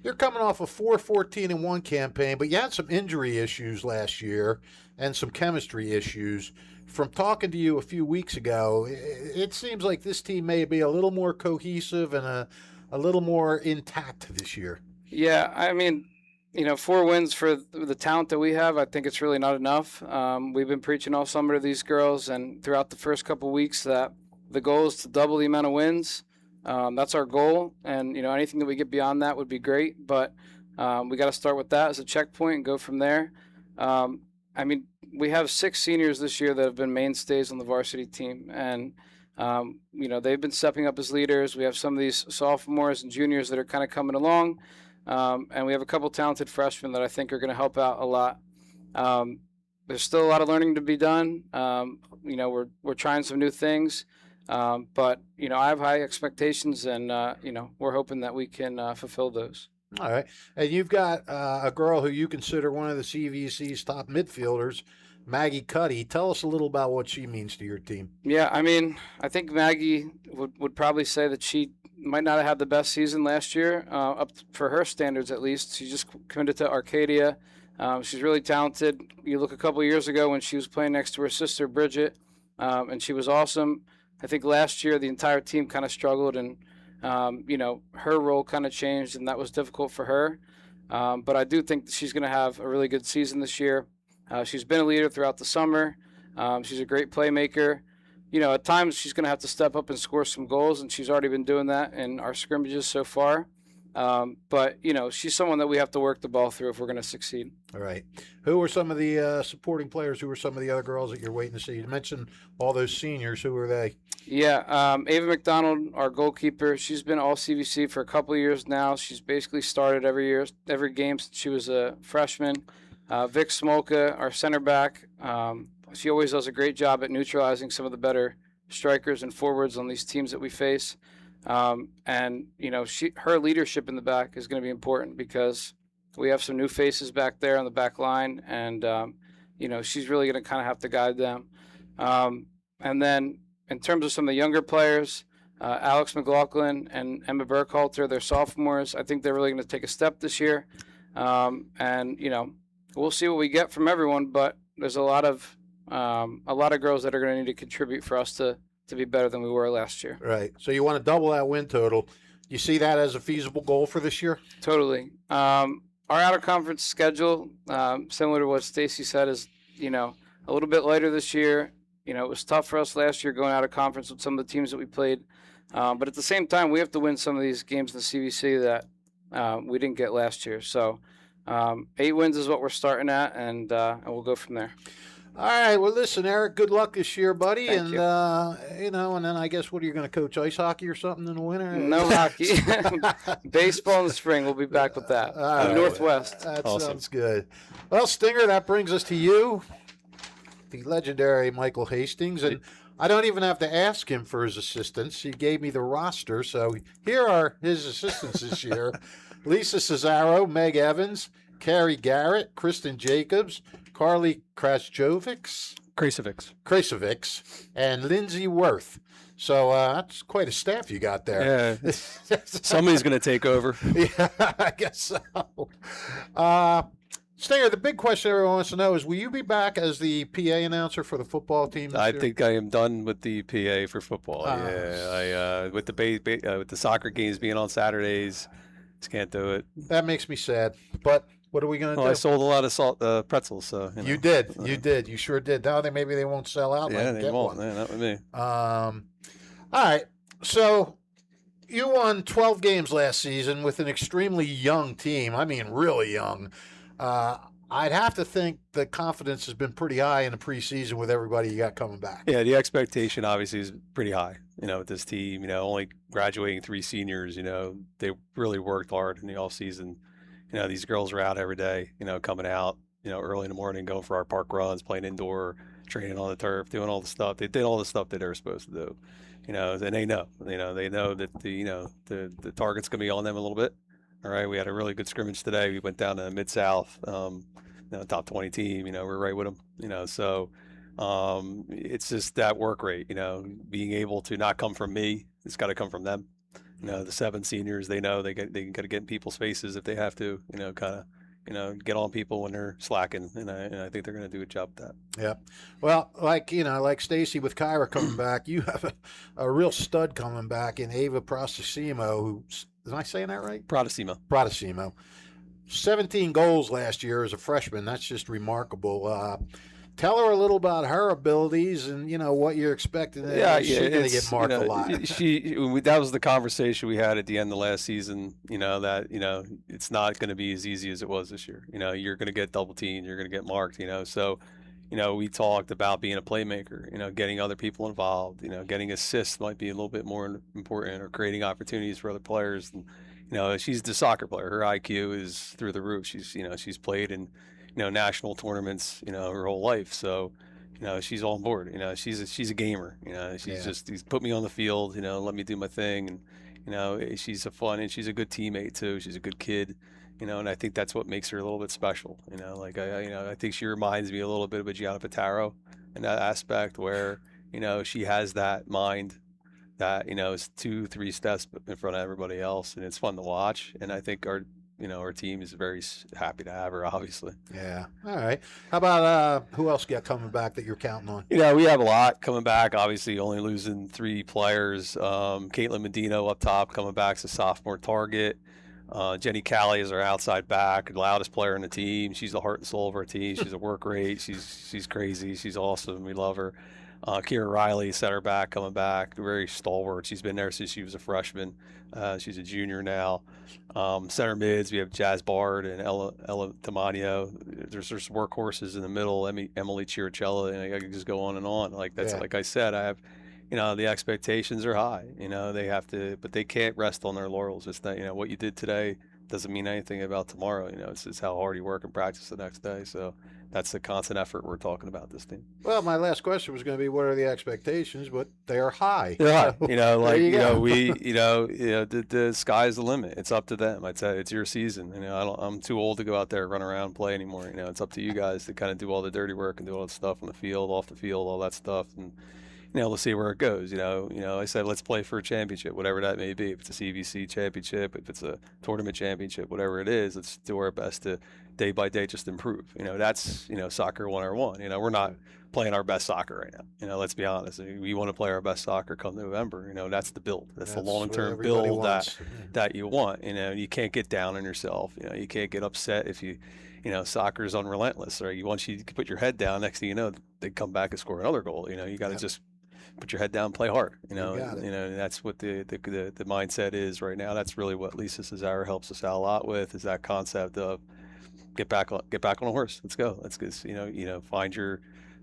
you're coming off a 4-14-1 campaign, but you had some injury issues last year and some chemistry issues. From talking to you a few weeks ago, it seems like this team may be a little more cohesive and a little more intact this year. Yeah, I mean, 4 wins for the talent that we have, I think it's really not enough. We've been preaching all summer to these girls, and throughout the first couple of weeks that the goal is to double the amount of wins. That's our goal, and anything that we get beyond that would be great, but we got to start with that as a checkpoint and go from there. I mean, we have 6 seniors this year that have been mainstays on the varsity team, and they've been stepping up as leaders. We have some of these sophomores and juniors that are kind of coming along, and we have a couple talented freshmen that I think are going to help out a lot. There's still a lot of learning to be done. We're trying some new things. But I have high expectations, and we're hoping that we can fulfill those. All right, and you've got a girl who you consider one of the CVC's top midfielders, Maggie Cuddy. Tell us a little about what she means to your team. Yeah, I mean, I think Maggie would probably say that she might not have had the best season last year, for her standards at least. She just committed to Arcadia. She's really talented. You look a couple of years ago when she was playing next to her sister Bridget, and she was awesome. I think last year the entire team kind of struggled, and her role kind of changed, and that was difficult for her. But I do think that she's going to have a really good season this year. She's been a leader throughout the summer. She's a great playmaker. At times she's going to have to step up and score some goals, and she's already been doing that in our scrimmages so far. But she's someone that we have to work the ball through if we're going to succeed. All right. Who are some of the supporting players? Who are some of the other girls that you're waiting to see? You mentioned all those seniors. Who are they? Yeah, Ava McDonald, our goalkeeper, she's been all CVC for a couple of years now. She's basically started every game since she was a freshman. Vic Smolka, our center back, she always does a great job at neutralizing some of the better strikers and forwards on these teams that we face. And her leadership in the back is going to be important because we have some new faces back there on the back line, and she's really going to kind of have to guide them. And then in terms of some of the younger players, Alex McLaughlin and Emma Burkhalter, they're sophomores. I think they're really going to take a step this year. And we'll see what we get from everyone, but there's a lot of girls that are going to need to contribute for us to be better than we were last year. Right. So you want to double that win total. You see that as a feasible goal for this year? Totally. Our out-of-conference schedule, similar to what Staci said, is, a little bit lighter this year. It was tough for us last year going out of conference with some of the teams that we played. But at the same time, we have to win some of these games in the CVC that we didn't get last year. So 8 wins is what we're starting at, and we'll go from there. All right. Well, listen, Eric, good luck this year, buddy. Thank you. And then I guess, what are you going to coach, ice hockey or something in the winter? No hockey. Baseball in the spring. We'll be back with that. All right. Northwest. That Awesome. sounds good. Well, Stinger, that brings us to you, the legendary Michael Hastings. And I don't even have to ask him for his assistance. He gave me the roster. So here are his assistants this year. Lisa Cesaro, Meg Evans, Carrie Garrett, Kristin Jacobs, Carly Krasovics, and Lindsay Worth. So that's quite a staff you got there. Yeah, somebody's going to take over. Yeah, I guess so. Stinger, the big question everyone wants to know is, will you be back as the PA announcer for the football team this I year? think I am done with the PA for football. Yeah, with the soccer games being on Saturdays, just can't do it. That makes me sad, but what are we going to Well, do? I sold a lot of salt pretzels, so You did. You sure did. Now maybe they won't sell out. Yeah, Like, they get won't. one. Yeah, not with me. All right. So you won 12 games last season with an extremely young team. I mean, really young. I'd have to think the confidence has been pretty high in the preseason with everybody you got coming back. Yeah, the expectation obviously is pretty high, with this team, only graduating 3 seniors, they really worked hard in the off season. These girls are out every day, coming out, early in the morning, going for our park runs, playing indoor, training on the turf, doing all the stuff. They did all the stuff that they were supposed to do, and they know, they know that the target's going to be on them a little bit. All right. We had a really good scrimmage today. We went down to Mid-South, top 20 team, we're right with them, so it's just that work rate, being able to not come from me. It's got to come from them. The 7 seniors, they know they got to get in people's faces if they have to, kind of, get on people when they're slacking. And I think they're going to do a job with that. Yeah. Well, like Staci with Kyra coming back, you have a real stud coming back in Ava Prostasimo, who, am I saying that right? Prostasimo. 17 goals last year as a freshman. That's just remarkable. Tell her a little about her abilities and, what you're expecting. She's going to get marked a lot. That was the conversation we had at the end of last season, that, it's not going to be as easy as it was this year. You're going to get double teamed, you're going to get marked, so, we talked about being a playmaker, getting other people involved, getting assists might be a little bit more important, or creating opportunities for other players. And, she's the soccer player. Her IQ is through the roof. She's played in, national tournaments, her whole life. So, she's on board. She's a gamer. She's put me on the field. Let me do my thing. And she's she's a good teammate too. She's a good kid. And I think that's what makes her a little bit special. I think she reminds me a little bit of a Gianna Papero in that aspect, where she has that mind that, is 2-3 steps in front of everybody else, and it's fun to watch. And I think our team is very happy to have her, obviously. Yeah. All right. How about who else got coming back that you're counting on? We have a lot coming back. Obviously, only losing 3 players. Caitlin Medino up top coming back as a sophomore target. Jenny Callie is our outside back, the loudest player on the team. She's the heart and soul of our team. She's a work rate. She's crazy. She's awesome. We love her. Kira Riley, center back, coming back, very stalwart. She's been there since she was a freshman. She's a junior now. Center mids, we have Jazz Bard and Ella Tamanio. There's workhorses in the middle, Emily Chiricella, and I could just go on and on. Like that's like I said, I have, the expectations are high. They have to, but they can't rest on their laurels. It's not, what you did today doesn't mean anything about tomorrow. It's how hard you work and practice the next day. So that's the constant effort we're talking about this team. Well, my last question was going to be, what are the expectations? But they are high. They're high. So, The sky's the limit. It's up to them. I'd say it's your season. I'm too old to go out there, run around, and play anymore. It's up to you guys to kind of do all the dirty work and do all the stuff on the field, off the field, all that stuff. And, let's see where it goes. I said, let's play for a championship, whatever that may be. If it's a CBC championship, if it's a tournament championship, whatever it is, let's do our best to day by day just improve. That's, soccer 101. We're not playing our best soccer right now. Let's be honest. We want to play our best soccer come November. That's the build. That's the long-term build that you want. You can't get down on yourself. You can't get upset if you, soccer is unrelentless. Right? Once you put your head down, next thing you know, they come back and score another goal. You got to just put your head down and play hard. And that's what the mindset is right now. That's really what Lisa Cesaro helps us out a lot with, is that concept of get back on a horse. Let's go. Let's just,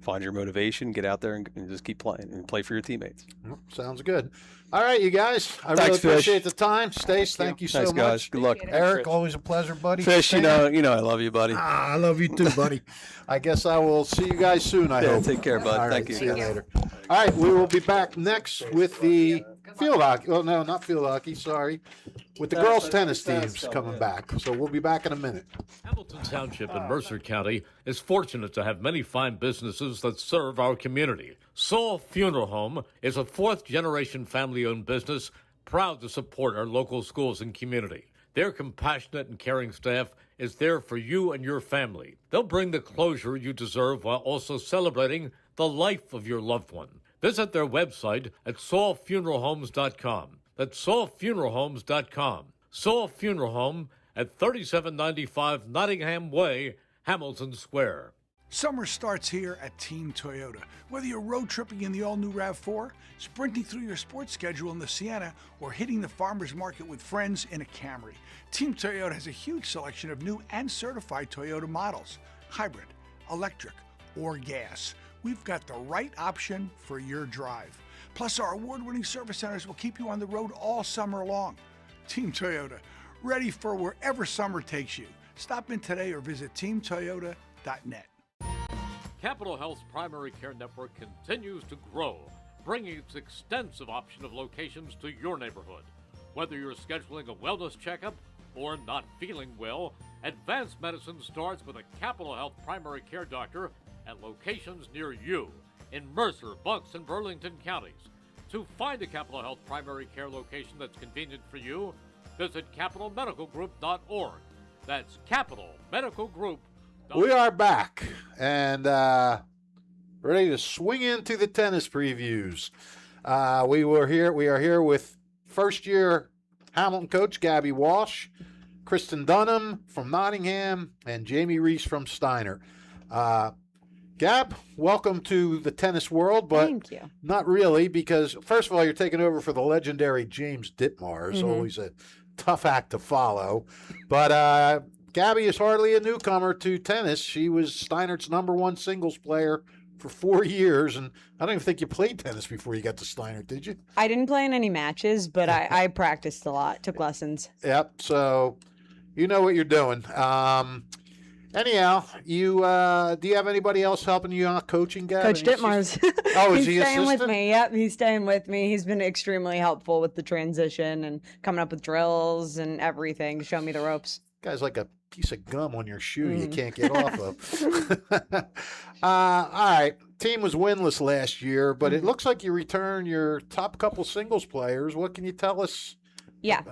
find your motivation, get out there and just keep playing and play for your teammates. Well, sounds good. All right, you guys. I Thanks, really Fish. appreciate the time. Stace, thank you so Thanks, much. guys. Good luck. Eric, always a pleasure, buddy. Fish, Stan? I love you, buddy. I love you too, buddy. I guess I will see you guys soon, I hope. Take care, bud. All right, Thank you. See you later. All right, we will be back next with the field hockey. Well, no, not field hockey, sorry. With the girls' tennis teams coming back. So we'll be back in a minute. Hamilton Township in Mercer County is fortunate to have many fine businesses that serve our community. Saul Funeral Home is a 4th-generation family-owned business proud to support our local schools and community. Their compassionate and caring staff is there for you and your family. They'll bring the closure you deserve while also celebrating the life of your loved one. Visit their website at saulfuneralhomes.com. That's saulfuneralhomes.com. Saul Funeral Home at 3795 Nottingham Way, Hamilton Square. Summer starts here at Team Toyota. Whether you're road tripping in the all-new RAV4, sprinting through your sports schedule in the Sienna, or hitting the farmer's market with friends in a Camry, Team Toyota has a huge selection of new and certified Toyota models, hybrid, electric, or gas. We've got the right option for your drive. Plus, our award-winning service centers will keep you on the road all summer long. Team Toyota, ready for wherever summer takes you. Stop in today or visit teamtoyota.net. Capital Health's primary care network continues to grow, bringing its extensive option of locations to your neighborhood. Whether you're scheduling a wellness checkup or not feeling well, advanced medicine starts with a Capital Health primary care doctor at locations near you in Mercer, Bucks, and Burlington counties. To find a Capital Health primary care location that's convenient for you, visit capitalmedicalgroup.org. That's capitalmedicalgroup.org. We are back and ready to swing into the tennis previews. We are here with first-year Hamilton coach Gaby Walsh, Kristin Dunham from Nottingham, and Jamie Riese from Steinert. Gab, welcome to the tennis world, but Thank you. Not really, because first of all, you're taking over for the legendary James Dittmar. It's always a tough act to follow. But Gaby is hardly a newcomer to tennis. She was Steinert's #1 singles player for 4 years, and I don't even think you played tennis before you got to Steinert, did you? I didn't play in any matches, but I practiced a lot, took lessons. Yep, so you know what you're doing. Anyhow, you do you have anybody else helping you out coaching, Gaby? Coach Dittmar's. Oh, is he's he staying assistant? with me. Yep, he's staying with me. He's been extremely helpful with the transition and coming up with drills and everything, show me the ropes. Guy's like a piece of gum on your shoe you can't get off of. All right. Team was winless last year, but it looks like you returned your top couple singles players. What can you tell us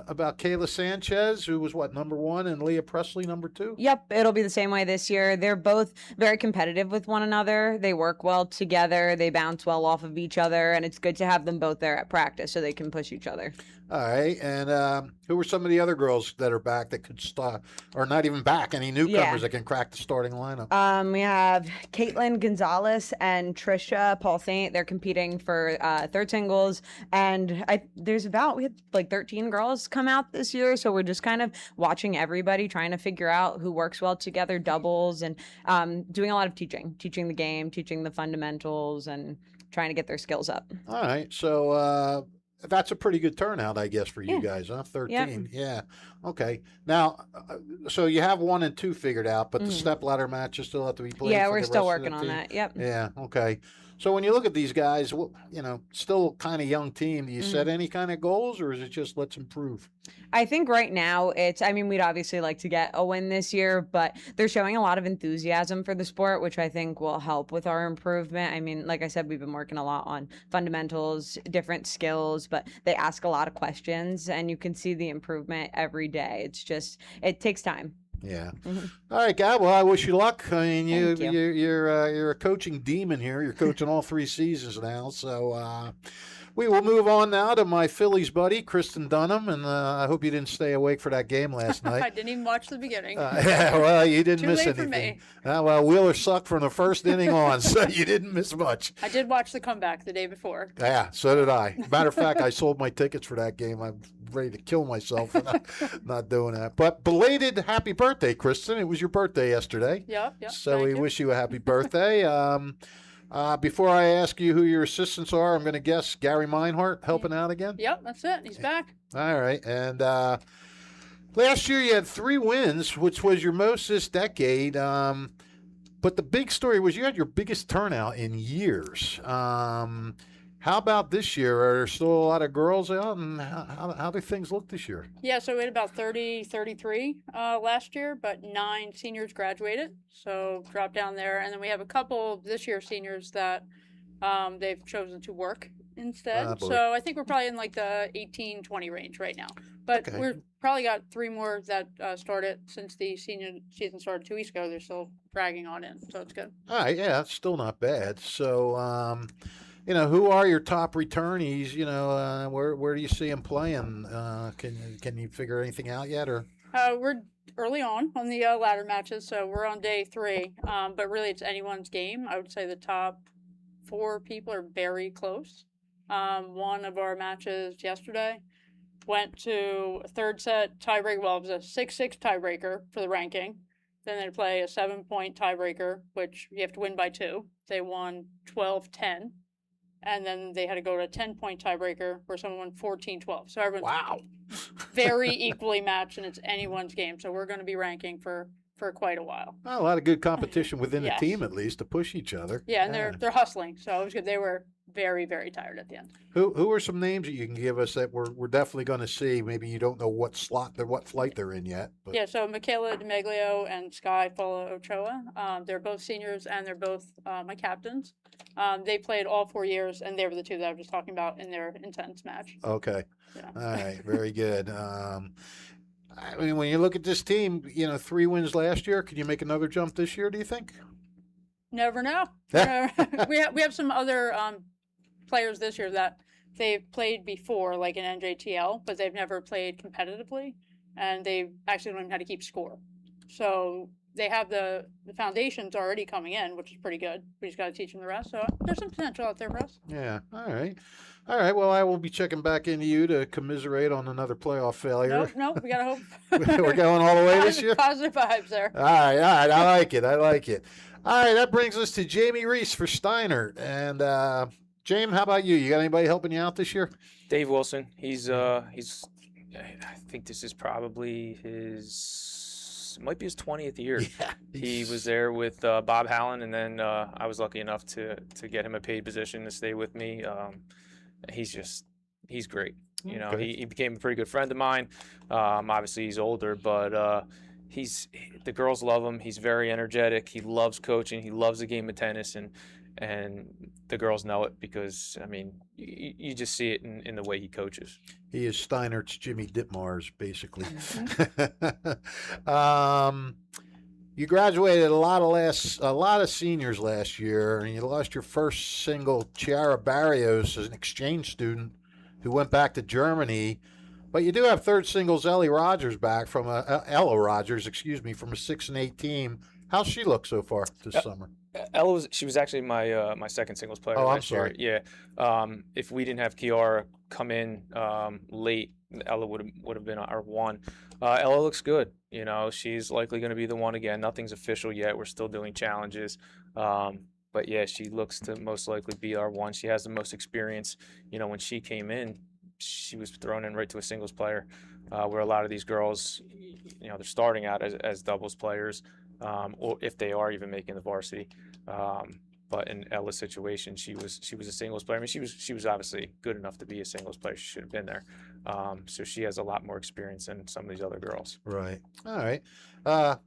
about Kayla Sanchez, who was number 1, and Leah Priestley, number 2? Yep, it'll be the same way this year. They're both very competitive with one another. They work well together. They bounce well off of each other, and it's good to have them both there at practice so they can push each other. All right, and who were some of the other girls that are back that could start, or not even back? Any newcomers that can crack the starting lineup? We have Caitlin Gonzalez and Trisha Paul Saint. They're competing for third singles, and we had like 13 girls come out this year, so we're just kind of watching everybody, trying to figure out who works well together, doubles, and doing a lot of teaching the game, teaching the fundamentals, and trying to get their skills up. All right, so that's a pretty good turnout, I guess, for you guys, huh? 13. Yeah. Okay. Now, so you have 1 and 2 figured out, but the step ladder matches still have to be played. Yeah, for we're the still rest of working the on team? that. Yep. Yeah. Okay. So when you look at these guys, still kind of young team, do you set any kind of goals, or is it just let's improve? I think right now we'd obviously like to get a win this year, but they're showing a lot of enthusiasm for the sport, which I think will help with our improvement. I mean, like I said, we've been working a lot on fundamentals, different skills, but they ask a lot of questions, and you can see the improvement every day. It takes time. Yeah. All right, Gaby. Well, I wish you luck. I mean, Thank you. you're a coaching demon here. You're coaching all 3 seasons now. So we will move on now to my Phillies buddy, Kristin Dunham, and I hope you didn't stay awake for that game last night. I didn't even watch the beginning. Yeah, well, you didn't Too miss late for anything. me. Well, Wheeler sucked from the first inning on, so you didn't miss much. I did watch the comeback the day before. Yeah, so did I. Matter of fact, I sold my tickets for that game. I'm ready to kill myself for not doing that. But belated happy birthday, Kristin. It was your birthday yesterday. Yep. So we wish you a happy birthday. Before I ask you who your assistants are, I'm going to guess Gary Meinhardt helping out again? Yep, that's it. He's back. All right. And last year you had 3 wins, which was your most this decade. But the big story was you had your biggest turnout in years. How about this year? Are there still a lot of girls out, and how do things look this year? Yeah, so we had about 33 last year, but 9 seniors graduated, so dropped down there. And then we have a couple this year seniors that they've chosen to work instead. So I think we're probably in like the 18-20 range right now. But we've probably got 3 more that started since the senior season started 2 weeks ago. They're still dragging on in, so it's good. All right, yeah, it's still not bad. So, who are your top returnees? Where do you see them playing? Can you figure anything out yet, or? We're early on the ladder matches, so we're on day 3. But really, it's anyone's game. I would say the top 4 people are very close. One of our matches yesterday went to a 3rd set tiebreaker. Well, it was a 6-6 tiebreaker for the ranking. Then they play a 7-point tiebreaker, which you have to win by 2. They won 12-10. And then they had to go to a 10-point tiebreaker where someone won 14-12. So everyone's very equally matched, and it's anyone's game. So we're going to be ranking for quite a while. Well, a lot of good competition within the team, at least, to push each other. Yeah, and they're hustling. So it was good. They were very, very tired at the end. Who are some names that you can give us that we're definitely going to see? Maybe you don't know what flight they're in yet. But. Yeah, so Michaela DeMeglio and Sky Fola Ochoa. They're both seniors, and they're both my captains. They played all 4 years, and they were the 2 that I was just talking about in their intense match. Okay. Yeah. All right. Very good. I mean, when you look at this team, 3 wins last year. Can you make another jump this year, do you think? Never know. We have some other players this year that they've played before, like in NJTL, but they've never played competitively, and they actually don't even know how to keep score. So they have the foundations already coming in, which is pretty good. We just got to teach them the rest. So there's some potential out there for us. Yeah. All right. Well, I will be checking back into you to commiserate on another playoff failure. Nope. We got to hope. We're going all the way this year? Positive vibes there. All right. I like it. All right. That brings us to Jamie Riese for Steinert. And, James, how about you? You got anybody helping you out this year? Dave Wilson. He's I think this is probably might be his 20th year. Yeah, he was there with Bob Hallen, and then I was lucky enough to get him a paid position to stay with me. He's great. He became a pretty good friend of mine. Obviously he's older, but the girls love him. He's very energetic. He loves coaching. He loves the game of tennis, and the girls know it because, I mean, you just see it in the way he coaches. He is Steinert's Jimmy Ditmars, basically. You graduated a lot of seniors last year, and you lost your first single, Chiara Barrios, as an exchange student who went back to Germany. But you do have third singles Ella Rogers back from a 6-8 team. How's she look so far this summer? Ella she was actually my second singles player last year. Yeah. If we didn't have Chiara come in late, Ella would have been our one. Ella looks good. You know, she's likely going to be the one again. Nothing's official yet. We're still doing challenges. But yeah, she looks to most likely be our one. She has the most experience. You know, when she came in, she was thrown in right to a singles player, where a lot of these girls, you know, they're starting out as doubles players, or if they are even making the varsity. But in Ella's situation, she was a singles player. I mean, she was obviously good enough to be a singles player. She should have been there. So she has a lot more experience than some of these other girls. Right. All right.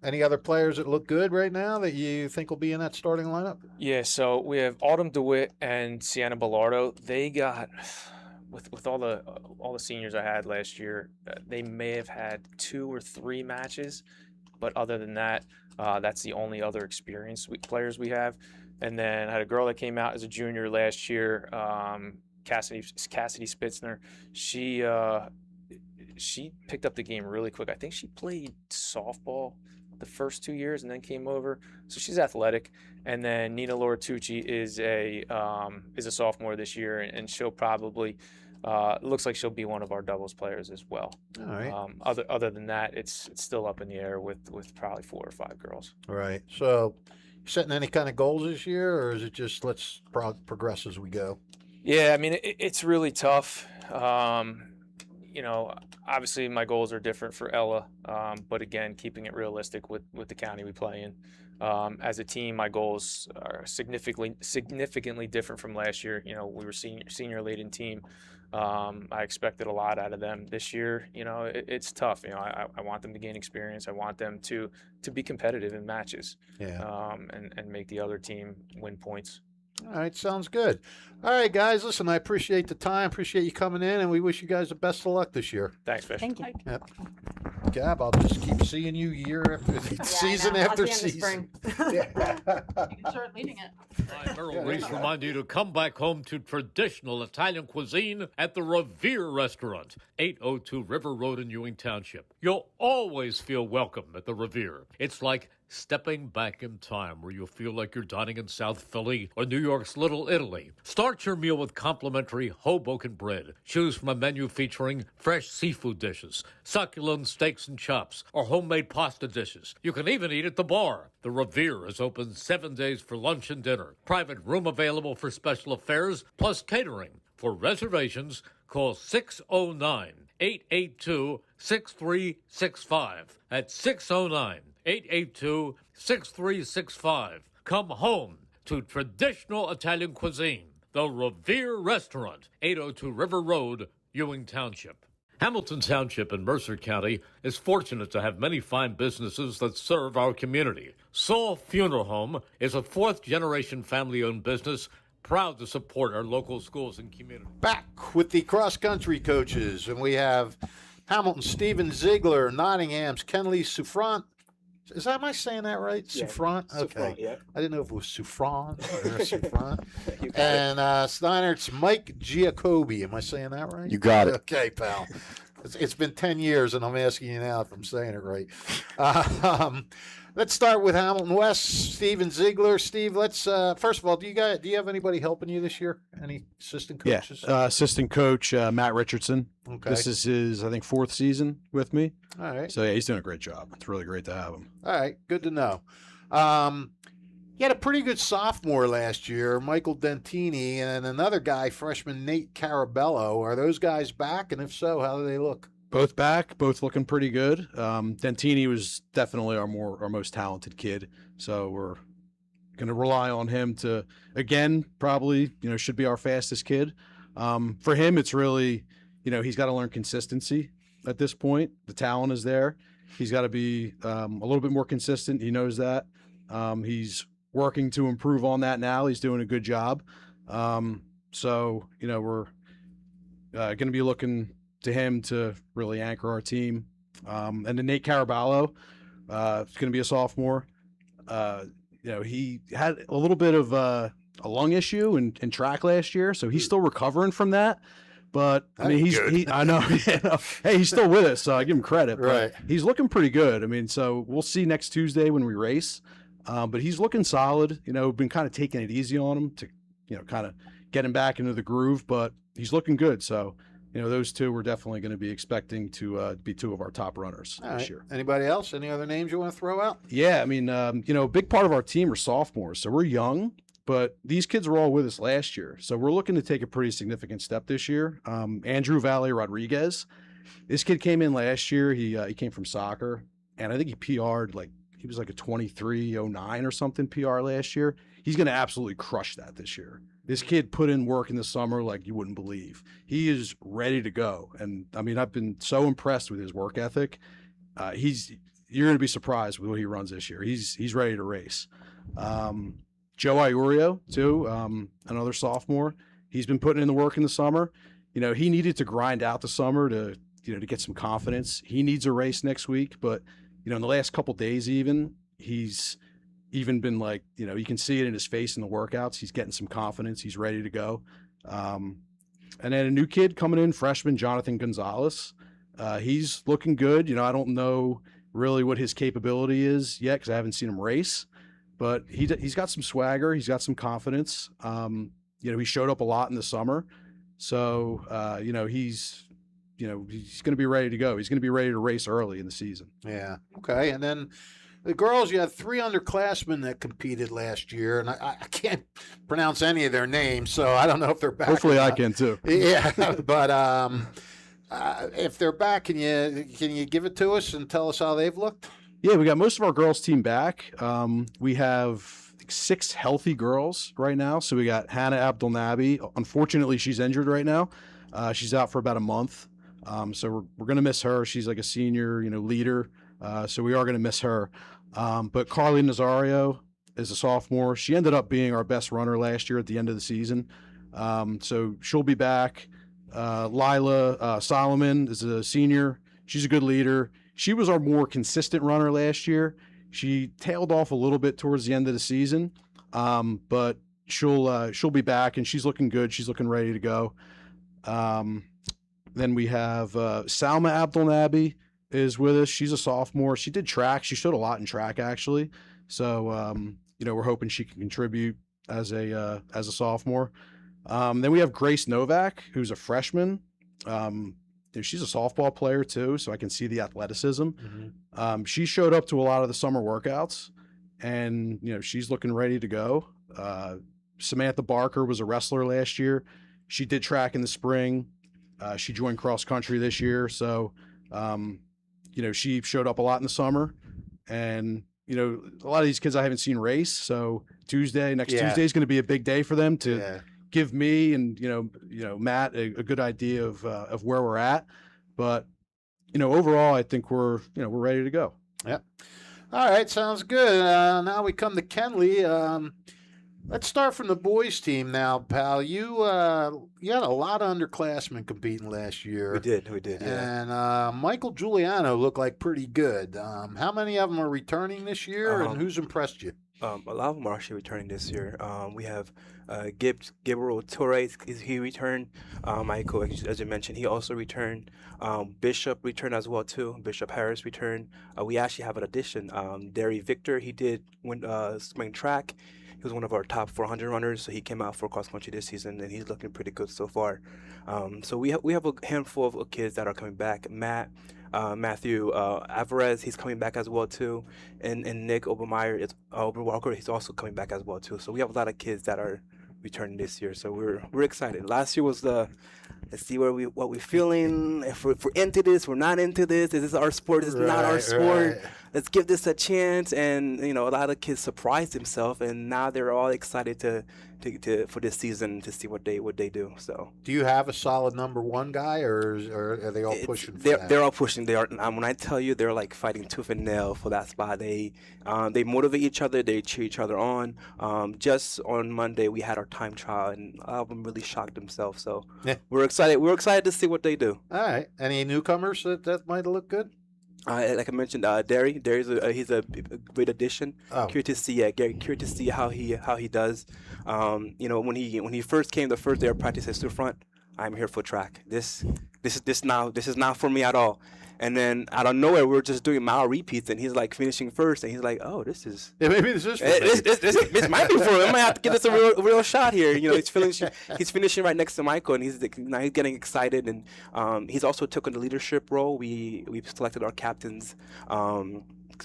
Any other players that look good right now that you think will be in that starting lineup? Yeah. So we have Autumn DeWitt and Sienna Bellardo. They got. With all the seniors I had last year, they may have had 2 or 3 matches, but other than that, that's the only other experienced players we have. And then I had a girl that came out as a junior last year, Cassidy Spitzner. She picked up the game really quick. I think she played softball the first 2 years and then came over. So she's athletic. And then Nina Loratucci is a sophomore this year, and she'll probably looks like she'll be one of our doubles players as well. All right. Other than that, it's still up in the air with probably 4 or 5 girls. All right. So, setting any kind of goals this year, or is it just let's progress as we go? Yeah, I mean it's really tough. You know, obviously my goals are different for Ella, but again, keeping it realistic with the county we play in. As a team, my goals are significantly different from last year. You know, we were senior laden team. I expected a lot out of them this year. You know, it's tough. You know, I want them to gain experience. I want them to be competitive in matches. Yeah. And make the other team win points. All right, sounds good. All right, guys, listen, I appreciate the time, appreciate you coming in, and we wish you guys the best of luck this year. Thanks, Fish. Thank you. Yep. Gab, I'll just keep seeing you year after season after season. You can start leading it. Hi, Merrill Reese remind you to come back home to traditional Italian cuisine at the Revere Restaurant, 802 River Road in Ewing Township. You'll always feel welcome at the Revere. It's like stepping back in time where you'll feel like you're dining in South Philly or New York's Little Italy. Start your meal with complimentary Hoboken bread. Choose from a menu featuring fresh seafood dishes, succulent steaks and chops, or homemade pasta dishes. You can even eat at the bar. The Revere is open 7 days for lunch and dinner. Private room available for special affairs, plus catering. For reservations, call 609-882-6365. That's 609-882-6365. Come home to traditional Italian cuisine. The Revere Restaurant, 802 River Road, Ewing Township. Hamilton Township in Mercer County is fortunate to have many fine businesses that serve our community. Saul Funeral Home is a 4th-generation family-owned business proud to support our local schools and community. Back with the cross-country coaches, and we have Hamilton Stephen Ziegler, Nottingham's Kenley Souffrant. Am I saying that right? Yeah. Souffrant? Okay. Souffrant, yeah. I didn't know if it was Souffrant or Souffrant. And Steinert's Mike Giacobbe. Am I saying that right? You got it. Okay, pal. It's been 10 years, and I'm asking you now if I'm saying it right. Let's start with Hamilton West, Stephen Ziegler. Steve, let's first of all, do you have anybody helping you this year? Any assistant coaches? Yeah, assistant coach Matt Richardson. Okay. This is his, I think, 4th season with me. All right. So yeah, he's doing a great job. It's really great to have him. All right, good to know. He had a pretty good sophomore last year, Michael Dentini, and another guy, freshman Nate Carabello. Are those guys back? And if so, how do they look? Both back, both looking pretty good. Dentini was definitely our most talented kid, so we're going to rely on him to, again, probably, should be our fastest kid. For him, it's really, he's got to learn consistency. at this point. The talent is there. He's got to be a little bit more consistent. He knows that. He's working to improve on that now. He's doing a good job. So, we're going to be looking to him to really anchor our team. And then Nate Caraballo is going to be a sophomore. He had a little bit of a lung issue in track last year, so he's still recovering from that. But I mean, I know. Hey, he's still with us, so I give him credit. Right. But he's looking pretty good. I mean, so we'll see next Tuesday when we race. But he's looking solid. Been kind of taking it easy on him to, kind of get him back into the groove. But he's looking good. So, those two we're definitely going to be expecting to be two of our top runners this year. Anybody else? Any other names you want to throw out? Yeah, I mean, a big part of our team are sophomores, so we're young. But these kids were all with us last year, so we're looking to take a pretty significant step this year. Andrew Valley Rodriguez, this kid came in last year. He came from soccer, and I think he PR'd he was like a 23:09 or something PR last year. He's going to absolutely crush that this year. This kid put in work in the summer like you wouldn't believe. He is ready to go, and I mean, I've been so impressed with his work ethic. You're going to be surprised with what he runs this year. He's ready to race. Joe Iorio, too, another sophomore. He's been putting in the work in the summer. He needed to grind out the summer to get some confidence. He needs a race next week, but, in the last couple days he's even been you can see it in his face in the workouts. He's getting some confidence. He's ready to go. And then a new kid coming in, freshman Jonathan Gonzalez. He's looking good. I don't know really what his capability is yet because I haven't seen him race. But he's got some swagger. He's got some confidence. He showed up a lot in the summer. So, he's going to be ready to go. He's going to be ready to race early in the season. Yeah. Okay. And then the girls, you had 3 underclassmen that competed last year, and I can't pronounce any of their names, so I don't know if they're back. Hopefully I can too. Yeah. But if they're back, can you give it to us and tell us how they've looked? Yeah, we got most of our girls' team back. We have 6 healthy girls right now. So we got Hannah Abdelnabi. Unfortunately, she's injured right now. She's out for about a month. So we're going to miss her. She's like a senior, leader. So we are going to miss her. But Carly Nazario is a sophomore. She ended up being our best runner last year at the end of the season. So she'll be back. Lila Solomon is a senior. She's a good leader. She was our more consistent runner last year. She tailed off a little bit towards the end of the season, but she'll be back, and she's looking good. She's looking ready to go. Then we have Salma Abdelnabi is with us. She's a sophomore. She did track. She showed a lot in track, actually. So, we're hoping she can contribute as a sophomore. Then we have Grace Novak, who's a freshman. She's a softball player too, so I can see the athleticism. Mm-hmm. She showed up to a lot of the summer workouts, and she's looking ready to go. Samantha Barker was a wrestler last year. She did track in the spring. She joined cross country this year, so she showed up a lot in the summer. And a lot of these kids I haven't seen race, so Tuesday is going to be a big day for them to give me and Matt a good idea of where we're at. But overall, I think we're ready to go. Yep. All right, sounds good. Now we come to Kenley. Let's start from the boys team now, pal. You had a lot of underclassmen competing last year. We did. Yeah. And Michael Giuliano looked like pretty good. How many of them are returning this year, and who's impressed you? A lot of them are actually returning this year. We have Gabriel Torres, he returned. Michael, as you mentioned, he also returned. Bishop returned as well too. Bishop Harris returned. We actually have an addition. Derry Victor, he did win spring track. He was one of our top 400 runners, so he came out for cross country this season, and he's looking pretty good so far. So we have a handful of kids that are coming back. Matthew Alvarez, he's coming back as well too, and Nick Oberwalker, he's also coming back as well too. So we have a lot of kids that are returning this year, so we're excited. Last year was let's see what we're feeling. If we're into this, we're not into this. Is this our sport? Is this not our sport? let's give this a chance. And a lot of kids surprised themselves, and now they're all excited to for this season to see what they do. So, do you have a solid number one guy, or are they all pushing? They're all pushing. They are. When I tell you, they're like fighting tooth and nail for that spot. They motivate each other. They cheer each other on. Just on Monday, we had our time trial, and all of them really shocked themselves. So we're excited. We're excited to see what they do. All right. Any newcomers that might look good? Like I mentioned, Darius, he's a great addition. Curious to see how he does. When he first came the first day of practice at Souffrant, I'm here for track. This is not for me at all. And then out of nowhere, we were just doing mile repeats, and he's like finishing first, and he's like, "Oh, this is maybe this is this might be for him. I might have to give this a real shot here." He's finishing right next to Michael, and he's getting excited, and he's also taken the leadership role. We selected our captains.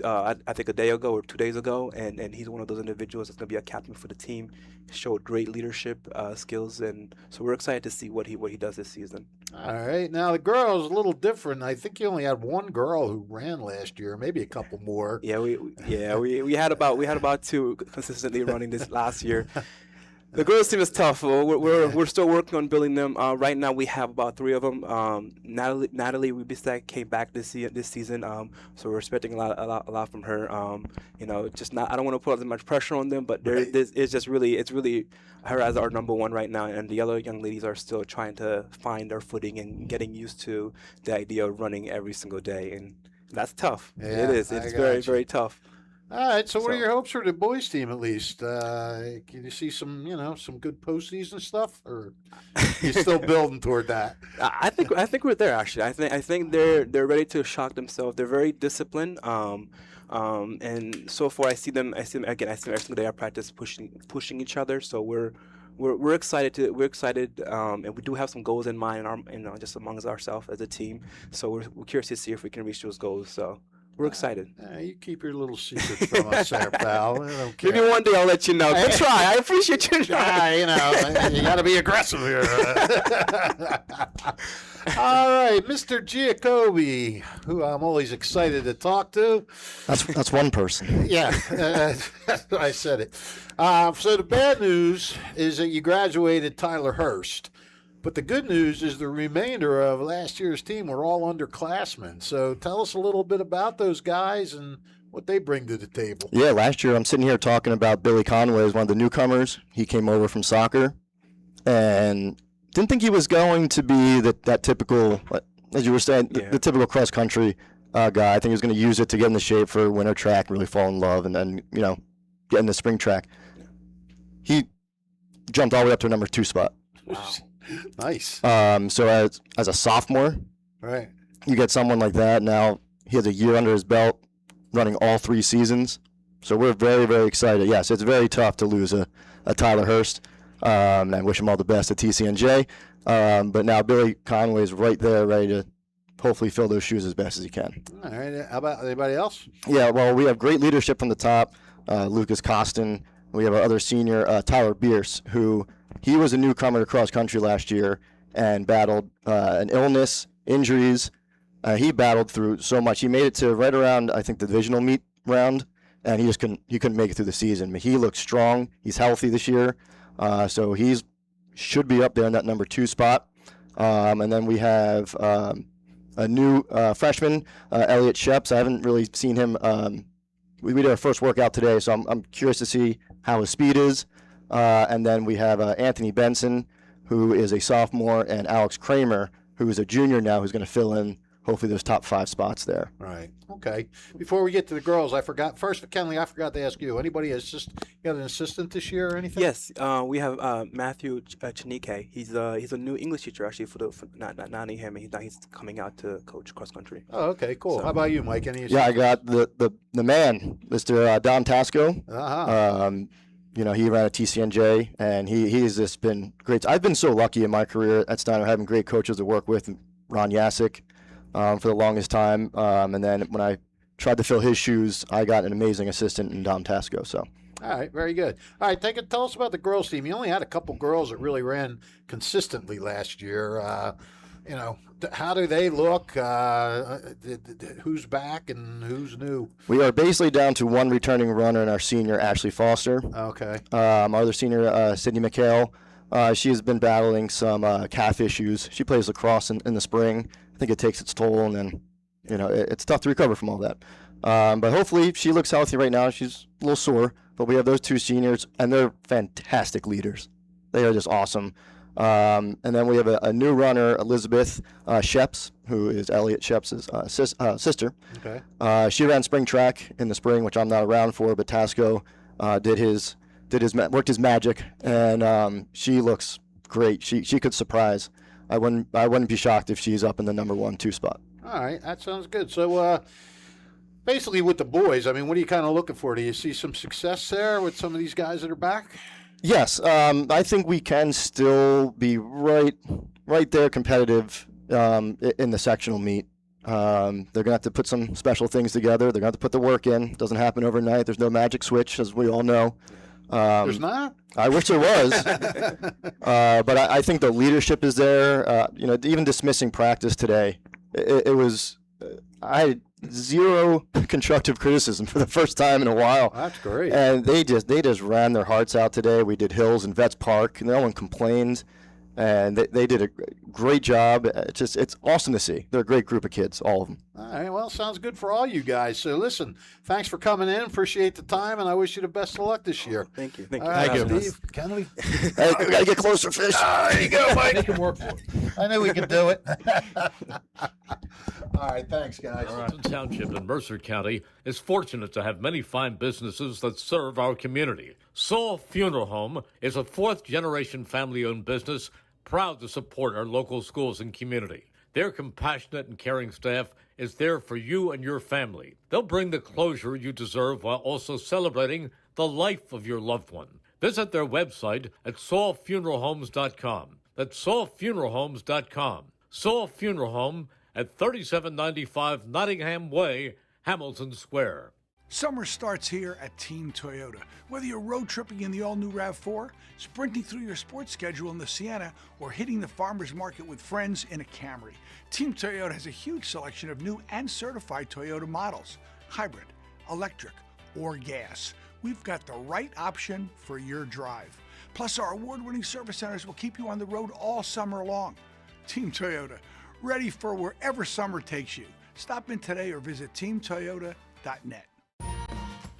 I think a day ago or 2 days ago, and he's one of those individuals that's going to be a captain for the team. Showed great leadership skills, and so we're excited to see what he does this season. All right, now the girls a little different. I think you only had one girl who ran last year, maybe a couple more. Yeah, we had about two consistently running this last year. The girls team is tough. We're still working on building them. Right now we have about 3 of them. Natalie Rubistak came back this season, so we're expecting a lot from her. Just not. I don't want to put as much pressure on them, but it's really her as our number one right now, and the other young ladies are still trying to find their footing and getting used to the idea of running every single day, and that's tough. Yeah, it is. It's very tough. All right, so what are your hopes for the boys team at least? Can you see some good postseason stuff, or you still building toward that? I think we're there actually. I think they're ready to shock themselves. They're very disciplined. And so far I see them every single day at practice pushing each other. So we're excited and we do have some goals in mind just amongst ourselves as a team. So we're curious to see if we can reach those goals. So. We're excited. You keep your little secrets from us there, pal. I don't care. Maybe one day I'll let you know. Good try. I appreciate you trying. You got to be aggressive here. All right, Mr. Giacobbe, who I'm always excited to talk to. That's one person. Yeah, I said it. So the bad news is that you graduated Tyler Hurst. But the good news is the remainder of last year's team were all underclassmen. So tell us a little bit about those guys and what they bring to the table. Yeah, last year I'm sitting here talking about Billy Conway as one of the newcomers. He came over from soccer and didn't think he was going to be that typical, as you were saying, the typical cross-country guy. I think he was going to use it to get into shape for winter track, really fall in love, and then, get in the spring track. He jumped all the way up to a number 2 spot. Wow. Nice. So as a sophomore, right, you get someone like that. Now he has a year under his belt, running all 3 seasons. So we're very, very excited. Yes, it's very tough to lose a Tyler Hurst. And I wish him all the best at TCNJ. But now Billy Conway's right there, ready to hopefully fill those shoes as best as he can. All right. How about anybody else? Yeah. Well, we have great leadership from the top. Lucas Costin. We have our other senior, Tyler Bierce, who. He was a newcomer to cross country last year and battled an illness, injuries. He battled through so much. He made it to right around, I think, the divisional meet round, and he couldn't make it through the season. But he looks strong. He's healthy this year, so he should be up there in that number 2 spot. And then we have a new freshman, Elliot Sheps. I haven't really seen him. We did our first workout today, so I'm curious to see how his speed is. And then we have Anthony Benson, who is a sophomore, and Alex Kramer, who is a junior now, who's going to fill in, hopefully, those top 5 spots there. Right. Okay. Before we get to the girls, first, Kenley, I forgot to ask you. Anybody got an assistant this year or anything? Yes. We have Matthew Chinike. He's a new English teacher, actually, for Nottingham, and he's coming out to coach cross country. Oh, okay, cool. How about you, Mike? Any assistants? Yeah, I got the man, Mr. Don Tasco. Uh-huh. He ran at TCNJ, and he's just been great. I've been so lucky in my career at Steinert, having great coaches to work with, Ron Yasik for the longest time. And then when I tried to fill his shoes, I got an amazing assistant in Dom Tasco. So. All right, very good. All right, tell us about the girls team. You only had a couple girls that really ran consistently last year. you know, how do they look? Who's back and who's new? We are basically down to one returning runner and our senior, Ashley Foster. Okay. Our other senior, Sydney McHale, she has been battling some calf issues. She plays lacrosse in the spring. I think it takes its toll, and then, you know, it's tough to recover from all that. But hopefully she looks healthy right now. She's a little sore, but we have those two seniors, and they're fantastic leaders. They are just awesome. And then we have a new runner, Elizabeth Sheps, who is Elliot Sheps' sister. Okay. She ran spring track in the spring, which I'm not around for, but Tasco worked his magic, and she looks great. She could surprise. I wouldn't be shocked if she's up in the number 1-2 spot. All right, that sounds good. So basically with the boys, I mean, what are you kind of looking for? Do you see some success there with some of these guys that are back? Yes, I think we can still be right there competitive in the sectional meet. They're going to have to put some special things together. They're going to have to put the work in. It doesn't happen overnight. There's no magic switch, as we all know. There's not? I wish there was. But I think the leadership is there. You know, even dismissing practice today, it was I had zero constructive criticism for the first time in a while. That's great. And they just ran their hearts out today. We did hills and Vets Park, and no one complained. And they did a great job. It's awesome to see. They're a great group of kids, all of them. All right, well, sounds good for all you guys. So listen, thanks for coming in. Appreciate the time, and I wish you the best of luck this year. Thank you. All right, Thank you. Steve, Kenley. Hey, we got to get closer, Fish. There you go, Mike. Make him work for it. I knew we could do it. All right, thanks, guys. Hamilton Township in Mercer County is fortunate to have many fine businesses that serve our community. Saul Funeral Home is a fourth-generation family-owned business proud to support our local schools and community. Their compassionate and caring staff is there for you and your family. They'll bring the closure you deserve while also celebrating the life of your loved one. Visit their website at saulfuneralhomes.com. That's saulfuneralhomes.com. Saul Funeral Home at 3795 Nottingham Way, Hamilton Square. Summer starts here at Team Toyota. Whether you're road tripping in the all-new RAV4, sprinting through your sports schedule in the Sienna, or hitting the farmer's market with friends in a Camry, Team Toyota has a huge selection of new and certified Toyota models, hybrid, electric, or gas. We've got the right option for your drive. Plus, our award-winning service centers will keep you on the road all summer long. Team Toyota, ready for wherever summer takes you. Stop in today or visit teamtoyota.net.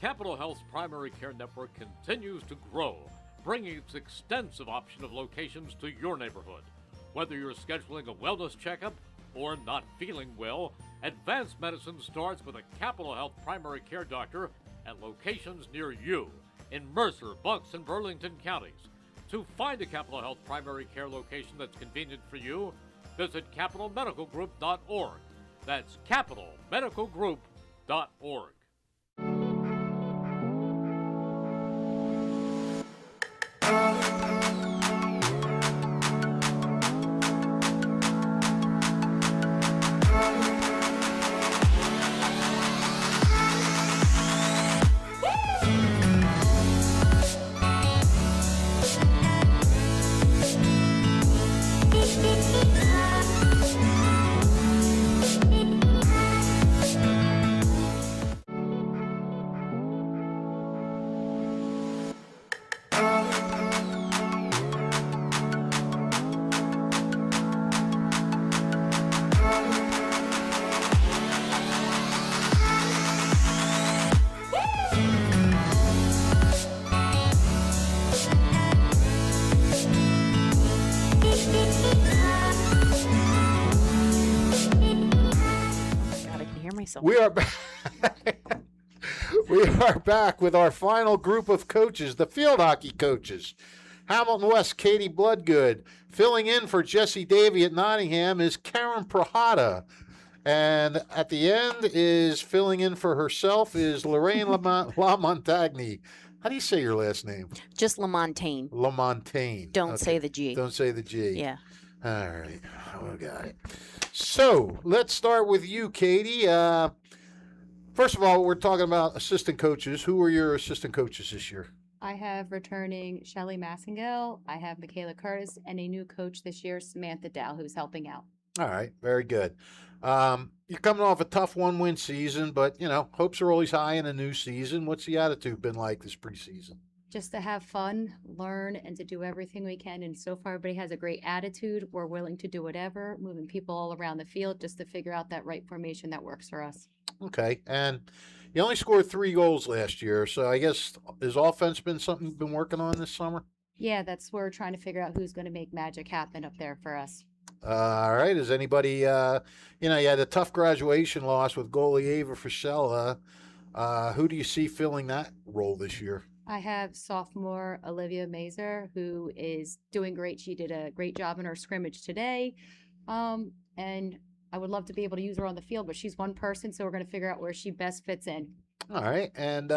Capital Health's primary care network continues to grow, bringing its extensive option of locations to your neighborhood. Whether you're scheduling a wellness checkup or not feeling well, advanced medicine starts with a Capital Health primary care doctor at locations near you in Mercer, Bucks, and Burlington counties. To find a Capital Health primary care location that's convenient for you, visit capitalmedicalgroup.org. That's capitalmedicalgroup.org. We are back. We are back with our final group of coaches, the field hockey coaches. Hamilton West, Katie Bloodgood. Filling in for Jessie Davy at Nottingham is Karen Prihoda. And at the end is filling in for herself is Lorraine LaMontagne. How do you say your last name? Just LaMontagne. LaMontagne. Don't say the G. Don't say the G. Yeah. All right. Oh, got it. So let's start with you, Katie. First of all, we're talking about assistant coaches. Who are your assistant coaches this year? I have returning Shelly Massengale, I have Michaela Curtis, and a new coach this year, Samantha Dow, who's helping out. All right, very good. You're coming off a tough 1-win season, but, hopes are always high in a new season. What's the attitude been like this preseason? Just to have fun, learn, and to do everything we can. And so far, everybody has a great attitude. We're willing to do whatever, moving people all around the field just to figure out that right formation that works for us. Okay, and you only scored 3 goals last year, so I guess has offense been something you've been working on this summer? Yeah, that's where we're trying to figure out who's going to make magic happen up there for us. All right, is anybody, you had a tough graduation loss with goalie Ava Frischella. Who do you see filling that role this year? I have sophomore Olivia Mazer, who is doing great. She did a great job in her scrimmage today. And I would love to be able to use her on the field, but she's one person, so we're going to figure out where she best fits in. All right. And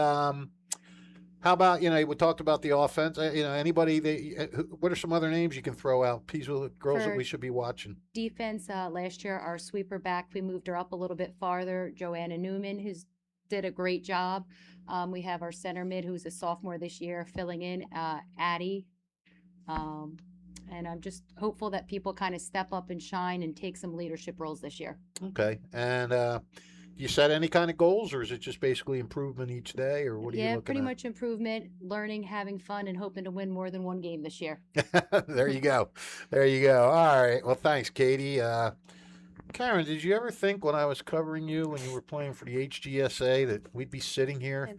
how about, we talked about the offense. Anybody, what are some other names you can throw out? People, girls that we should be watching. Defense, last year, our sweeper back, we moved her up a little bit farther. Joanna Newman, who's did a great job. We have our center mid, who's a sophomore this year, filling in, Addie. And I'm just hopeful that people kind of step up and shine and take some leadership roles this year. Okay. And you set any kind of goals, or is it just basically improvement each day, or what are you looking at? Yeah, pretty much improvement, learning, having fun, and hoping to win more than one game this year. There you go. There you go. All right. Well, thanks, Katie. Karen, did you ever think when I was covering you when you were playing for the HGSA that we'd be sitting here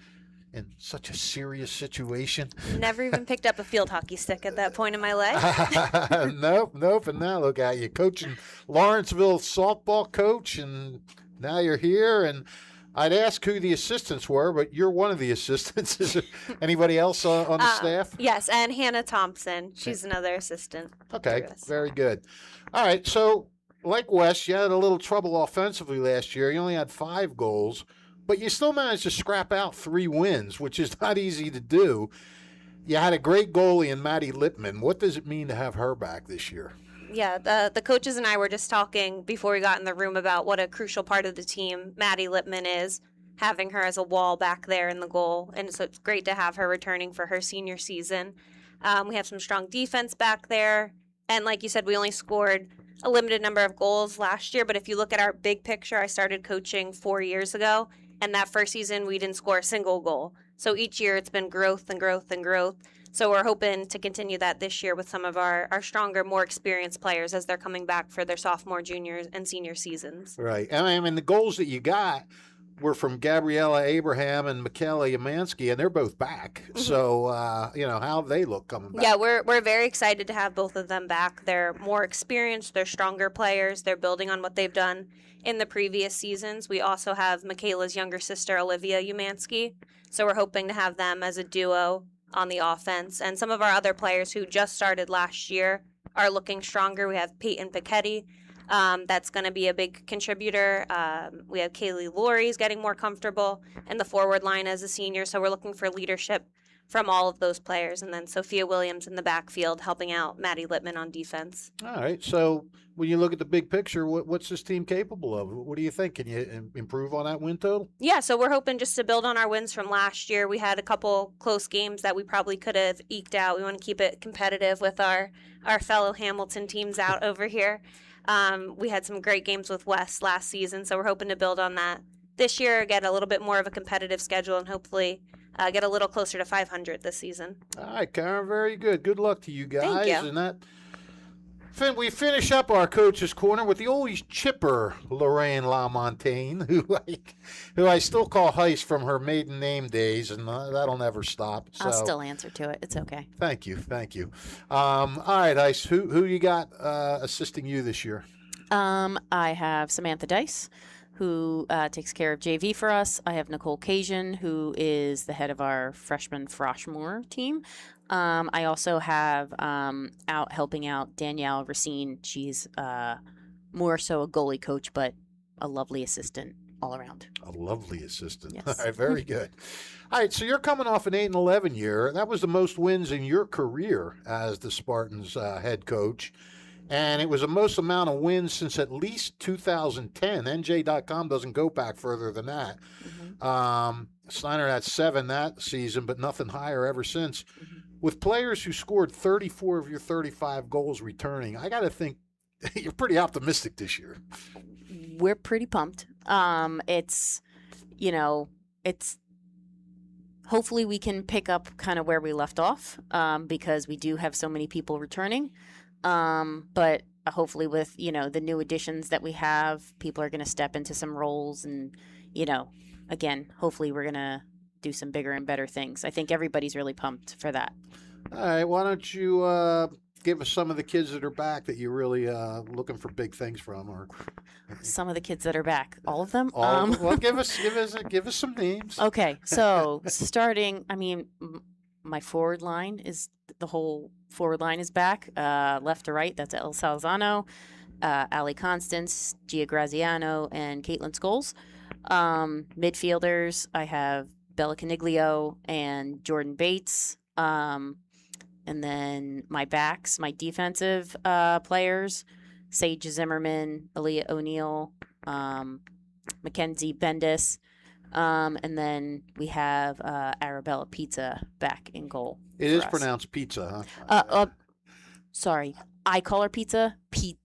in such a serious situation? Never even picked up a field hockey stick at that point in my life. Nope. And now look at you, coaching Lawrenceville softball coach, and now you're here. And I'd ask who the assistants were, but you're one of the assistants. Is there anybody else on the staff? Yes, and Hannah Thompson. She's another assistant. Okay, very good. All right, so like Wes, you had a little trouble offensively last year. You only had 5 goals, but you still managed to scrap out 3 wins, which is not easy to do. You had a great goalie in Maddie Lippman. What does it mean to have her back this year? Yeah, the coaches and I were just talking before we got in the room about what a crucial part of the team Maddie Lippman is, having her as a wall back there in the goal. And so it's great to have her returning for her senior season. We have some strong defense back there. And like you said, we only scored a limited number of goals last year. But if you look at our big picture, I started coaching 4 years ago. And that first season, we didn't score a single goal. So each year it's been growth and growth and growth. So we're hoping to continue that this year with some of our stronger, more experienced players as they're coming back for their sophomore, junior, and senior seasons. Right. And I mean, the goals that you got were from Gabriella Abraham and Michaela Yamansky, and they're both back. Mm-hmm. So, how they look coming back. Yeah, we're very excited to have both of them back. They're more experienced. They're stronger players. They're building on what they've done in the previous seasons. We also have Michaela's younger sister, Olivia Yamansky. So we're hoping to have them as a duo on the offense. And some of our other players who just started last year are looking stronger. We have Peyton Pichetti. That's going to be a big contributor. We have Kaylee Laurie's getting more comfortable in the forward line as a senior. So we're looking for leadership from all of those players. And then Sophia Williams in the backfield helping out Maddie Lippman on defense. All right. So when you look at the big picture, what's this team capable of? What do you think? Can you improve on that win total? Yeah, so we're hoping just to build on our wins from last year. We had a couple close games that we probably could have eked out. We want to keep it competitive with our fellow Hamilton teams out over here. We had some great games with West last season, so we're hoping to build on that this year, get a little bit more of a competitive schedule, and hopefully get a little closer to 500 this season. All right, Karen, very good. Good luck to you guys. Thank you. And that, we finish up our coach's corner with the always chipper Lorraine LaMontagne, who I still call Heist from her maiden name days, and that'll never stop. So, I'll still answer to it. It's okay. Thank you. All right, Heist, who you got assisting you this year? I have Samantha Dice, who takes care of JV for us. I have Nicole Cajun, who is the head of our freshman Froshmore team. I also have out helping out Danielle Racine. She's more so a goalie coach, but a lovely assistant all around. A lovely assistant. Yes. All right, very good. All right, so you're coming off an 8-11 year. That was the most wins in your career as the Spartans head coach. And it was the most amount of wins since at least 2010. NJ.com doesn't go back further than that. Mm-hmm. Steinert had 7 that season, but nothing higher ever since. Mm-hmm. With players who scored 34 of your 35 goals returning, I got to think you're pretty optimistic this year. We're pretty pumped. It's, it's hopefully we can pick up kind of where we left off because we do have so many people returning. But hopefully with, the new additions that we have, people are going to step into some roles and, again, hopefully we're going to do some bigger and better things. I think everybody's really pumped for that. All right. Why don't you give us some of the kids that are back that you're really looking for big things from? Or some of the kids that are back, all of them. Well, give us some names. Okay, so starting, my forward line the whole forward line is back, left to right. That's El Salzano, Ali Constance, Gia Graziano, and Caitlin Scholes. Midfielders, I have Bella Caniglio and Jordan Bates. And then my backs, my defensive players, Sage Zimmerman, Aaliyah O'Neill, Mackenzie Bendis, and then we have Arabella Pizza back in goal. It is pronounced pizza, huh? Sorry, I call her pizza.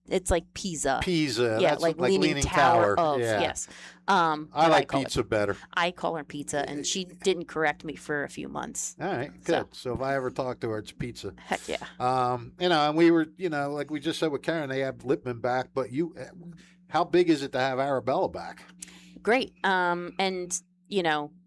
It's like pizza. Pizza. Yeah, That's like leaning tower of. Yeah. Yes. I like pizza better. I call her pizza, and she didn't correct me for a few months. All right, good. So if I ever talk to her, it's pizza. Heck yeah. And we were, like we just said with Karen, they have Lippman back, but how big is it to have Arabella back? Great. And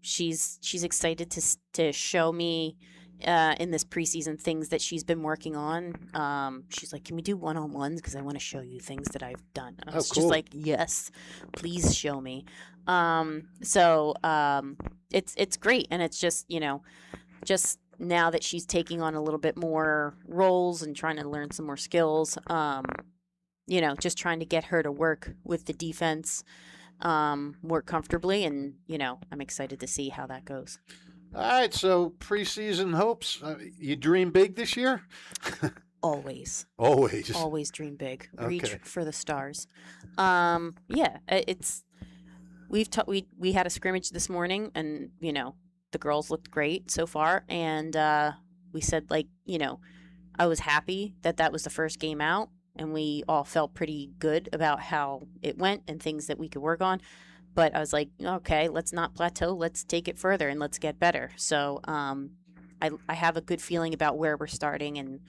she's excited to show me in this preseason things that she's been working on. She's like, can we do one-on-ones? Because I want to show you things that I've done. I was just like, yes, please show me. So it's great. And it's just, just now that she's taking on a little bit more roles and trying to learn some more skills, just trying to get her to work with the defense more comfortably. And, I'm excited to see how that goes. All right, so preseason hopes. You dream big this year? Always. Always. Always dream big. Reach Okay. for the stars. It's we had a scrimmage this morning, and the girls looked great so far, and we said I was happy that was the first game out, and we all felt pretty good about how it went and things that we could work on. But I was like, okay, let's not plateau. Let's take it further and let's get better. So I have a good feeling about where we're starting and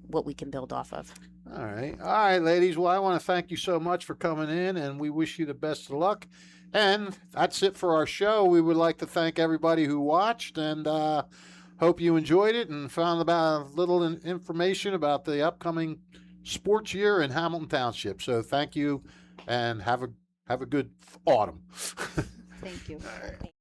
what we can build off of. All right, ladies. Well, I want to thank you so much for coming in, and we wish you the best of luck. And that's it for our show. We would like to thank everybody who watched, and hope you enjoyed it and found about a little information about the upcoming sports year in Hamilton Township. So thank you, and have a good autumn. Thank you. All right.